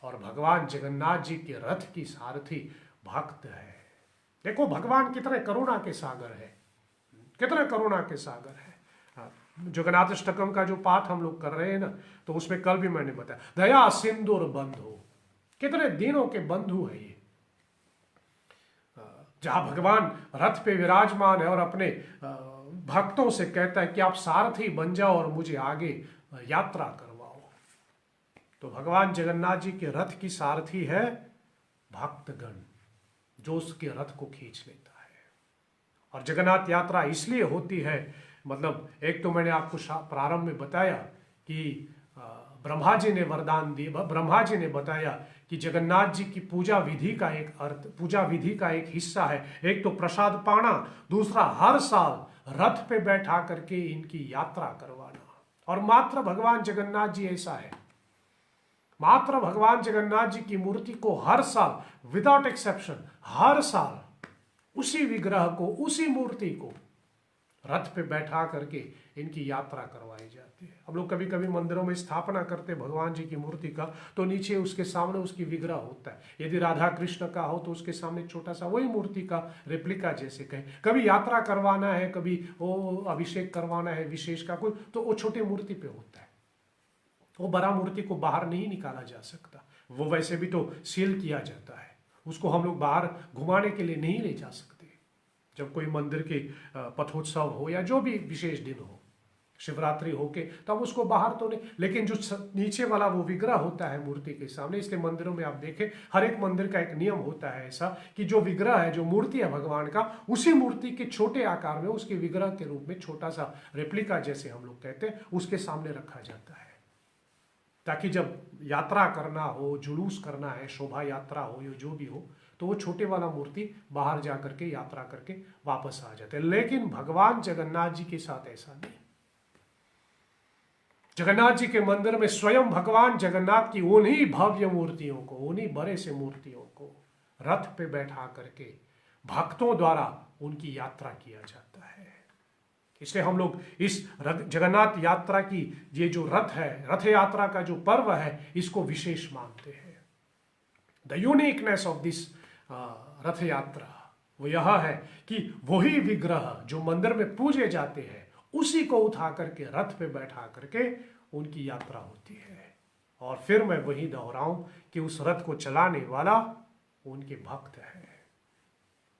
और भगवान जगन्नाथ जी के रथ की सारथी भक्त है। देखो भगवान कितने करुणा के सागर है, कितने करुणा के सागर है। हाँ, जगन्नाथाष्टकम का जो पाठ हम लोग कर रहे हैं ना, तो उसमें कल भी मैंने बताया, दया सिंदूर बंधु, कितने दिनों के बंधु है ये। जहां भगवान रथ पे विराजमान है और अपने भक्तों से कहता है कि आप सारथी बन जाओ और मुझे आगे यात्रा करवाओ। तो भगवान जगन्नाथ जी के रथ की सारथी है भक्तगण, जो उसके रथ को खींच लेता है। और जगन्नाथ यात्रा इसलिए होती है, मतलब एक तो मैंने आपको प्रारंभ में बताया कि ब्रह्मा जी ने वरदान दिए, ब्रह्मा जी ने बताया कि जगन्नाथ जी की पूजा विधि का एक अर्थ, पूजा विधि का एक हिस्सा है, एक तो प्रसाद पाना, दूसरा हर साल रथ पे बैठा करके इनकी यात्रा करवाना। और मात्र भगवान जगन्नाथ जी ऐसा है, मात्र भगवान जगन्नाथ जी की मूर्ति को हर साल विदाउट एक्सेप्शन, हर साल उसी विग्रह को, उसी मूर्ति को रथ पे बैठा करके इनकी यात्रा करवाई जाती है। हम लोग कभी कभी मंदिरों में स्थापना करते हैं भगवान जी की मूर्ति का, तो नीचे उसके सामने उसकी विग्रह होता है। यदि राधा कृष्ण का हो तो उसके सामने छोटा सा वही मूर्ति का रेप्लिका जैसे कहे। कभी यात्रा करवाना है, कभी वो अभिषेक करवाना है विशेष का कोई, तो वो छोटी मूर्ति पे होता है। वो बड़ा मूर्ति को बाहर नहीं निकाला जा सकता, वो वैसे भी तो सील किया जाता है, उसको हम लोग बाहर घुमाने के लिए नहीं ले जा सकते। जब कोई मंदिर के पथोत्सव हो या जो भी विशेष दिन हो, शिवरात्रि हो के, तब उसको बाहर तो नहीं, लेकिन जो नीचे वाला वो विग्रह होता है मूर्ति के सामने, इसलिए मंदिरों में आप देखें हर एक मंदिर का एक नियम होता है ऐसा कि जो विग्रह है, जो मूर्ति है भगवान का, उसी मूर्ति के छोटे आकार में उसके विग्रह के रूप में छोटा सा रेप्लिका जैसे हम लोग कहते हैं, उसके सामने रखा जाता है, ताकि जब यात्रा करना हो, जुलूस करना है, शोभा यात्रा हो या जो भी हो, तो वो छोटे वाला मूर्ति बाहर जा करके यात्रा करके वापस आ जाते हैं। लेकिन भगवान जगन्नाथ जी के साथ ऐसा नहीं। जगन्नाथ जी के मंदिर में स्वयं भगवान जगन्नाथ की उन्हीं भव्य मूर्तियों को, उन्हीं बड़े से मूर्तियों को रथ पे बैठा करके भक्तों द्वारा उनकी यात्रा किया जाता है। इसलिए हम लोग इस जगन्नाथ यात्रा की, ये जो रथ है, रथ यात्रा का जो पर्व है, इसको विशेष मानते हैं। द यूनिकनेस ऑफ दिस रथ यात्रा वो यह है कि वही विग्रह जो मंदिर में पूजे जाते हैं, उसी को उठा करके रथ पे बैठा करके उनकी यात्रा होती है। और फिर मैं वही दोहराऊं कि उस रथ को चलाने वाला उनके भक्त है,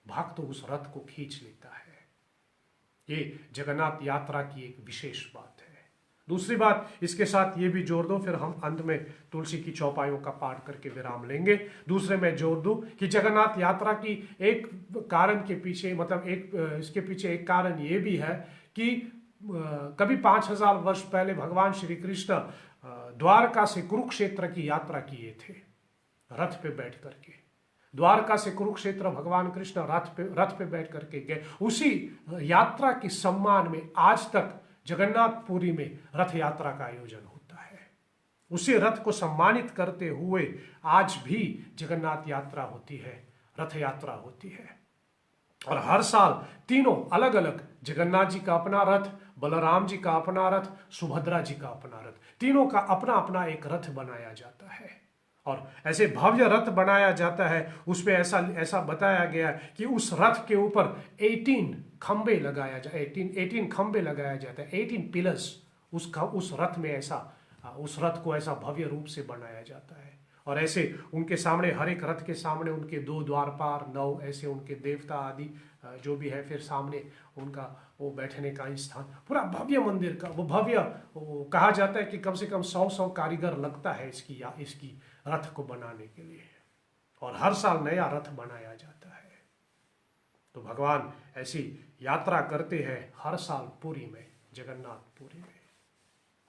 भक्त उस रथ को खींच लेता है। ये जगन्नाथ यात्रा की एक विशेष बात है। दूसरी बात इसके साथ ये भी जोड़ दो, फिर हम अंत में तुलसी की चौपाइयों का पाठ करके विराम लेंगे। दूसरे में जोड़ दूं कि जगन्नाथ यात्रा की एक कारण के पीछे, मतलब इसके पीछे एक कारण ये भी है कि कभी 5000 वर्ष पहले भगवान श्री कृष्ण द्वारका से कुरुक्षेत्र की यात्रा किए थे रथ पे बैठ करके। द्वारका से कुरुक्षेत्र भगवान कृष्ण रथ पे बैठ करके गए। उसी यात्रा के सम्मान में आज तक जगन्नाथपुरी में रथ यात्रा का आयोजन होता है। उसी रथ को सम्मानित करते हुए आज भी जगन्नाथ यात्रा होती है, रथ यात्रा होती है। और हर साल तीनों अलग अलग, जगन्नाथ जी का अपना रथ, बलराम जी का अपना रथ, सुभद्रा जी का अपना रथ, तीनों का अपना अपना एक रथ बनाया जाता है। और ऐसे भव्य रथ बनाया जाता है, उसमें ऐसा बताया गया कि उस रथ के ऊपर 18 खंबे लगाया जाए, 18 खंबे लगाया जाता है, 18 पिलर्स उस रथ में, ऐसा उस रथ को ऐसा भव्य रूप से बनाया जाता है। और ऐसे उनके सामने, हर एक रथ के सामने उनके 2 द्वारपाल, 9 ऐसे उनके देवता आदि जो भी है, फिर सामने उनका वो बैठने का स्थान, पूरा भव्य मंदिर का वो भव्य, कहा जाता है कि कम से कम 100 कारीगर लगता है इसकी रथ को बनाने के लिए। और हर साल नया रथ बनाया जाता है। तो भगवान ऐसी यात्रा करते हैं हर साल पुरी में, जगन्नाथपुरी में।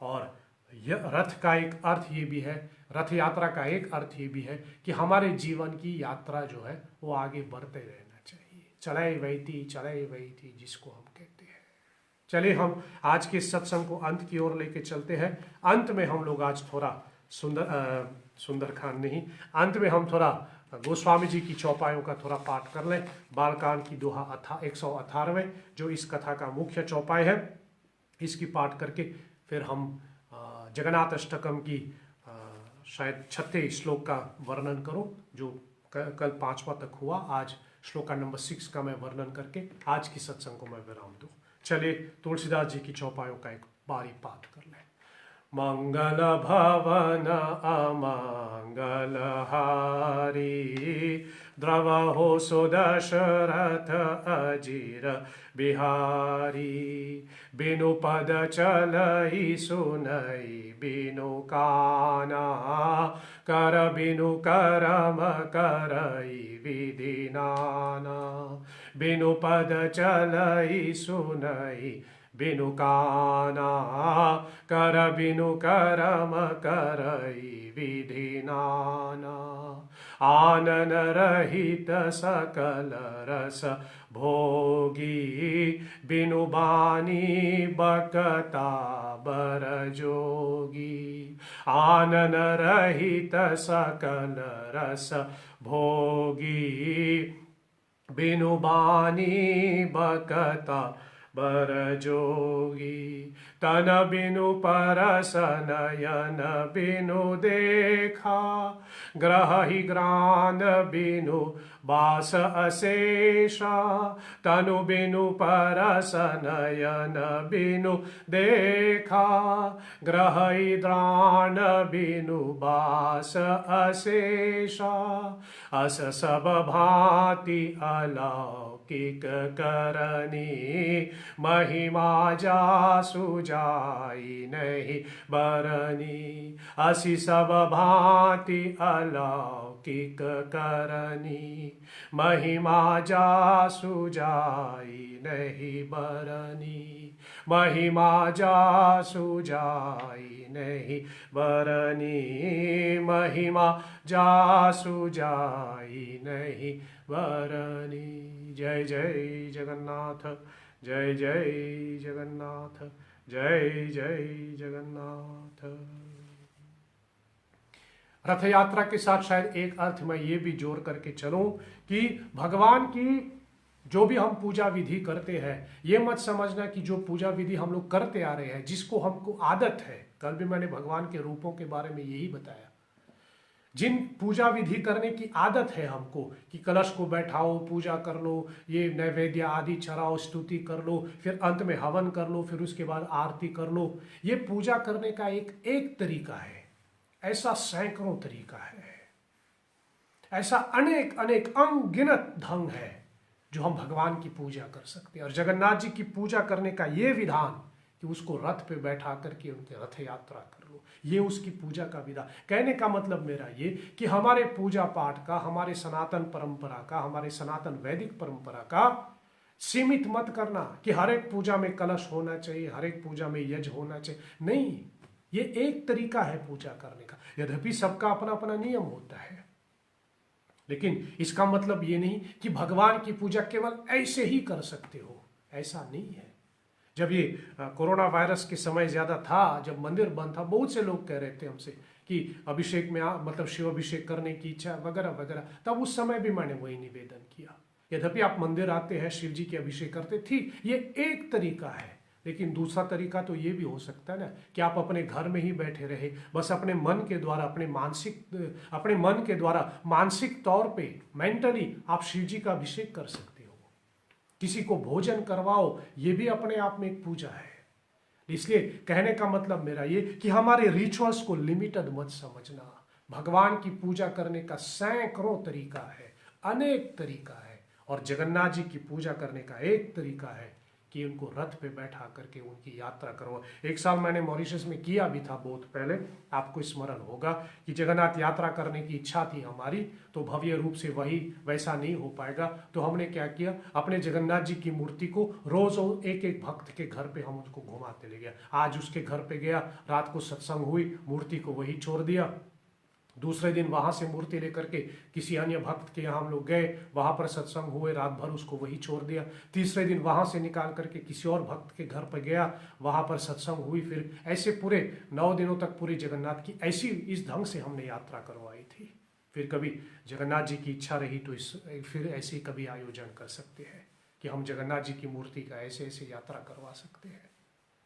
और यह रथ का एक अर्थ ये भी है, रथ यात्रा का एक अर्थ ये भी है कि हमारे जीवन की यात्रा जो है वो आगे बढ़ते रहना चाहिए। चले वैती जिसको हम कहते हैं। चलिए हम आज के सत्संग को अंत की ओर लेके चलते हैं। अंत में हम लोग आज थोड़ा सुंदरकांड नहीं, अंत में हम थोड़ा गोस्वामी जी की चौपाइयों का थोड़ा पाठ कर लें। बालकांड की दोहा 118वें जो इस कथा का मुख्य चौपाई है, इसकी पाठ करके फिर हम जगन्नाथ अष्टकम की शायद 36 श्लोक का वर्णन करो, जो कल 5वां तक हुआ। आज श्लोका नंबर 6 का मैं वर्णन करके आज की सत्संग को मैं विराम दूँ। चलिए तुलसीदास जी की चौपायों का एक बारी पाठ कर लें। मंगल भवन अमंगल हारी, द्रवहो सुदशरथ अजीर बिहारी। बिनु पद चलई सुनई बिनु काना, कर बिनु करम करई विधि नाना। बिनु पद चलई सुनई बिनु काना, कर बिनु करम करई विधि नाना। आनन रहित सकल रस भोगी, बिनु बानी बकता बर जोगी। आनन रहित सकल रस भोगी, बिनु बानी बकता बर जोगी। तन बिनु परस नयन बिनु देखा, ग्रह ही ग्रान बिनु बास अशेषा। तनु बिनु परस नयन बिनु देखा, ग्रह ही द्राण बिनु बास अशेषा। अस सब भांति अलौकिक करनी, महिमा जासु जाई नहीं बरनी। असी सब भांति अलौकिक करनी, महिमा जासु जाई नहीं बरनी। महिमा जासु जाई नहीं बरनी, महिमा जासु जाई नहीं बरनी। जय जय जगन्नाथ, जय जय जगन्नाथ, जय जय जगन्नाथ। रथ यात्रा के साथ शायद एक अर्थ मैं ये भी जोड़ करके चलूं कि भगवान की जो भी हम पूजा विधि करते हैं, ये मत समझना कि जो पूजा विधि हम लोग करते आ रहे हैं, जिसको हमको आदत है, कल भी मैंने भगवान के रूपों के बारे में यही बताया, जिन पूजा विधि करने की आदत है हमको कि कलश को बैठाओ, पूजा कर लो, ये नैवेद्य आदि चढ़ाओ, स्तुति कर लो, फिर अंत में हवन कर लो, फिर उसके बाद आरती कर लो। ये पूजा करने का एक तरीका है, ऐसा सैकड़ों तरीका है, ऐसा अनेक अनेक अनगिनत ढंग है जो हम भगवान की पूजा कर सकते हैं। और जगन्नाथ जी की पूजा करने का ये विधान कि उसको रथ पे बैठा करके उनके रथ यात्रा कर लो, ये उसकी पूजा का विधान। कहने का मतलब मेरा ये कि हमारे पूजा पाठ का, हमारे सनातन परंपरा का, हमारे सनातन वैदिक परंपरा का सीमित मत करना कि हर एक पूजा में कलश होना चाहिए, हर एक पूजा में यज्ञ होना चाहिए। नहीं, ये एक तरीका है पूजा करने का। यद्यपि सबका अपना अपना नियम होता है, लेकिन इसका मतलब ये नहीं कि भगवान की पूजा केवल ऐसे ही कर सकते हो, ऐसा नहीं है। जब ये कोरोना वायरस के समय ज़्यादा था, जब मंदिर बंद था, बहुत से लोग कह रहे थे हमसे कि अभिषेक में मतलब शिव अभिषेक करने की इच्छा वगैरह वगैरह, तब उस समय भी मैंने वही निवेदन किया। यद्यपि आप मंदिर आते हैं, शिव जी के अभिषेक करते थी, ये एक तरीका है, लेकिन दूसरा तरीका तो ये भी हो सकता है ना कि आप अपने घर में ही बैठे रहे, बस अपने मन के द्वारा, अपने मन के द्वारा मानसिक तौर पे मेंटली आप शिव जी का अभिषेक कर सकते हो। किसी को भोजन करवाओ, ये भी अपने आप में एक पूजा है। इसलिए कहने का मतलब मेरा ये कि हमारे रिचुअल्स को लिमिटेड मत समझना। भगवान की पूजा करने का सैकड़ों तरीका है, अनेक तरीका है, और जगन्नाथ जी की पूजा करने का एक तरीका है कि उनको रथ पे बैठा करके उनकी यात्रा करो। एक साल मैंने मॉरिशस में किया भी था बहुत पहले, आपको स्मरण होगा कि जगन्नाथ यात्रा करने की इच्छा थी हमारी, तो भव्य रूप से वही वैसा नहीं हो पाएगा, तो हमने क्या किया, अपने जगन्नाथ जी की मूर्ति को रोज एक एक भक्त के घर पे हम उसको घुमाते ले गया। आज उसके घर पे गया, रात को सत्संग हुई, मूर्ति को वही छोड़ दिया। दूसरे दिन वहां से मूर्ति लेकर के किसी अन्य भक्त के यहाँ हम लोग गए, वहां पर सत्संग हुए, रात भर उसको वही छोड़ दिया। तीसरे दिन वहां से निकाल करके किसी और भक्त के घर पर गया, वहां पर सत्संग हुई। फिर ऐसे पूरे 9 दिनों तक पूरी जगन्नाथ की ऐसी इस ढंग से हमने यात्रा करवाई थी। फिर कभी जगन्नाथ जी की इच्छा रही तो फिर ऐसे कभी आयोजन कर सकते हैं कि हम जगन्नाथ जी की मूर्ति का ऐसे ऐसे यात्रा करवा सकते हैं।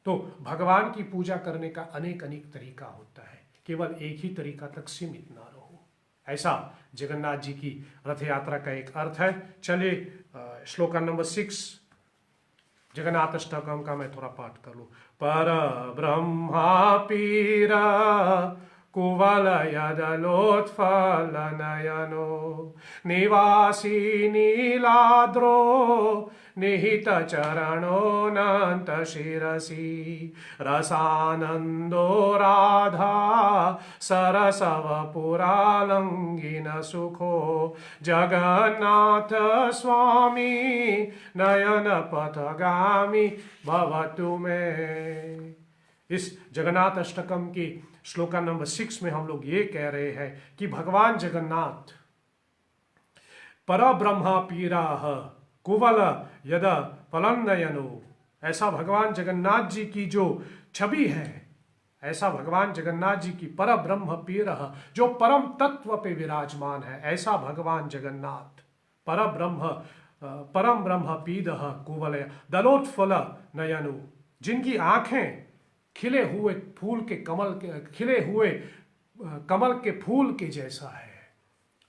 तो भगवान की पूजा करने का अनेक अनेक तरीका होता है, केवल एक ही तरीका तक सीमित ना रहो। ऐसा जगन्नाथ जी की रथ यात्रा का एक अर्थ है। चलिए श्लोका नंबर 6 जगन्नाथ अष्टकम का मैं थोड़ा पाठ कर लूं। पर ब्रह्मा पीर कुवल यदलोत्फल नयनो निवासी नीलाद्रो निहित चरणोऽनंत शिरसि रसानंदो राधा सरसव पुरालंगिन सुखो जगन्नाथ स्वामी नयन पथगामी भवतु मे। इस जगन्नाथ अष्टकम की श्लोका नंबर 6 में हम लोग ये कह रहे हैं कि भगवान जगन्नाथ परब्रह्मा पीरा कुवल यद फलनयनो, ऐसा भगवान जगन्नाथ जी की जो छवि है, ऐसा भगवान जगन्नाथ जी की परब्रह्म पीर जो परम तत्व पे विराजमान है, ऐसा भगवान जगन्नाथ परम ब्रह्म पीद कुवल दलोत्फल नयनु, जिनकी आंखें खिले हुए फूल के खिले हुए कमल के फूल के जैसा है,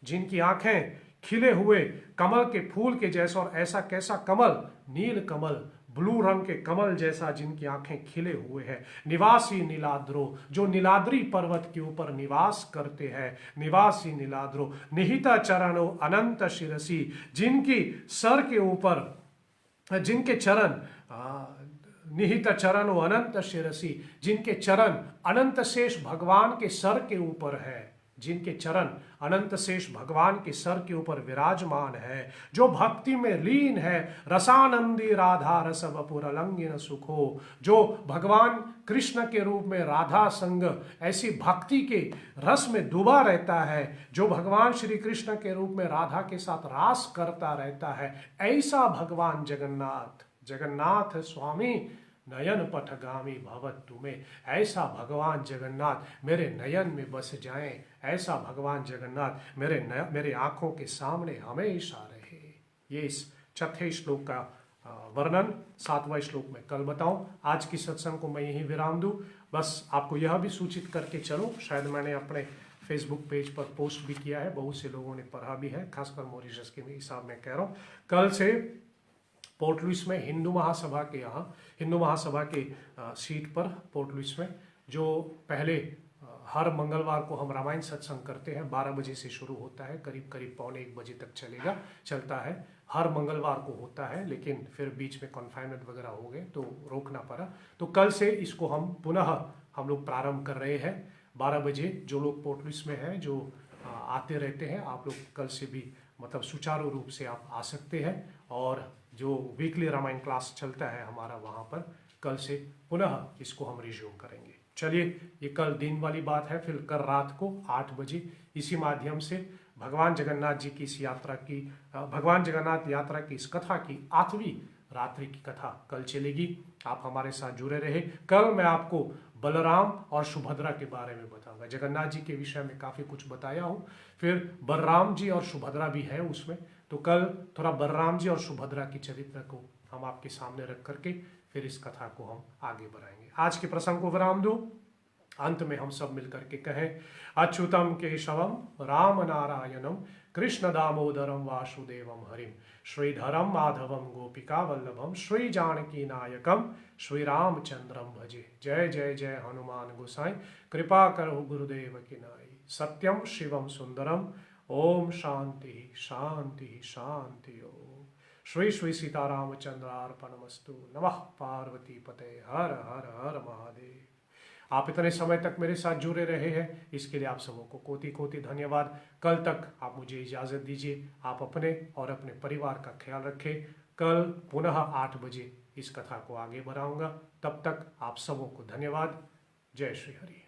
जिनकी आंखें खिले हुए कमल के फूल के जैसा, और ऐसा कैसा कमल, नील कमल, ब्लू रंग के कमल जैसा जिनकी आंखें खिले हुए हैं। निवासी नीलाद्रो, जो नीलाद्री पर्वत के ऊपर निवास करते हैं, निवासी नीलाद्रो निहिता चरणों अनंत शिरसी, जिनकी सर के ऊपर, जिनके चरण निहित चरणों अनंत शिरसी, जिनके चरण अनंत शेष भगवान के सर के ऊपर है, जिनके चरण अनंत शेष भगवान के सर के ऊपर विराजमान है, जो भक्ति में लीन है, रसानंदी राधा रस वपुरलंगिन सुखो, जो भगवान कृष्ण के रूप में राधा संग ऐसी भक्ति के रस में डूबा रहता है, जो भगवान श्री कृष्ण के रूप में राधा के साथ रास करता रहता है, ऐसा भगवान जगन्नाथ, जगन्नाथ स्वामी नयन पथगामी भवत तुम्हें, ऐसा भगवान जगन्नाथ मेरे नयन में बस जाएं, ऐसा भगवान जगन्नाथ मेरे आंखों के सामने हमेशा रहे। ये इस चौथे श्लोक का वर्णन 7वां श्लोक में कल बताऊं। आज की सत्संग को मैं यहीं विराम दूं। बस आपको यह भी सूचित करके चलो, शायद मैंने अपने फेसबुक पेज पर पोस्ट भी किया है, बहुत से लोगों ने पढ़ा भी है, खासकर मॉरिशस के हिसाब में कह रहा हूँ। कल से पोर्ट लुइस में हिंदू महासभा के यहाँ, हिंदू महासभा के सीट पर पोर्ट लुइस में, जो पहले हर मंगलवार को हम रामायण सत्संग करते हैं, 12 बजे से शुरू होता है, करीब करीब 12:45 बजे तक चलता है, हर मंगलवार को होता है, लेकिन फिर बीच में कन्फाइनमेंट वगैरह हो गए तो रोकना पड़ा। तो कल से इसको हम लोग प्रारंभ कर रहे हैं 12 बजे। जो लोग पोर्ट लुइस में हैं, जो आते रहते हैं, आप लोग कल से भी मतलब सुचारू रूप से आप आ सकते हैं। और जो वीकली रामायण क्लास चलता है हमारा, वहाँ पर कल से पुनः इसको हम रिज्यूम करेंगे। चलिए, ये कल दिन वाली बात है। फिर कल रात को 8 बजे इसी माध्यम से भगवान जगन्नाथ जी की इस यात्रा की, भगवान जगन्नाथ यात्रा की इस कथा की 8वीं रात्रि की कथा कल चलेगी। आप हमारे साथ जुड़े रहे। कल मैं आपको बलराम और सुभद्रा के बारे में बताऊंगा। जगन्नाथ जी के विषय में काफ़ी कुछ बताया हूँ, फिर बलराम जी और सुभद्रा भी है उसमें, तो कल थोड़ा बलराम जी और सुभद्रा की चरित्र को हम आपके सामने रख करके फिर इस कथा को हम आगे बढ़ाएंगे। आज के प्रसंग को विराम दो। अंत में हम सब मिलकर के कहें, अच्युतम केशवम राम नारायणम कृष्ण दामोदरम वासुदेवम हरिम श्रीधरम माधवम गोपिका वल्लभम श्री जानकी नायकम श्री रामचंद्रम भजे। जय जय जय हनुमान गोसाई, कृपा करो गुरुदेव की नाई। सत्यम शिवम सुंदरम, ओम शांति शांति शांति। ओम श्री श्री सीतारामचंद्रार्पणमस्तु। नमः पार्वती पते। हर हर हर महादेव। आप इतने समय तक मेरे साथ जुड़े रहे हैं, इसके लिए आप सबों को कोटि कोटि धन्यवाद। कल तक आप मुझे इजाज़त दीजिए। आप अपने और अपने परिवार का ख्याल रखें। कल पुनः 8 बजे इस कथा को आगे बढ़ाऊंगा। तब तक आप सबों को धन्यवाद। जय श्री हरि।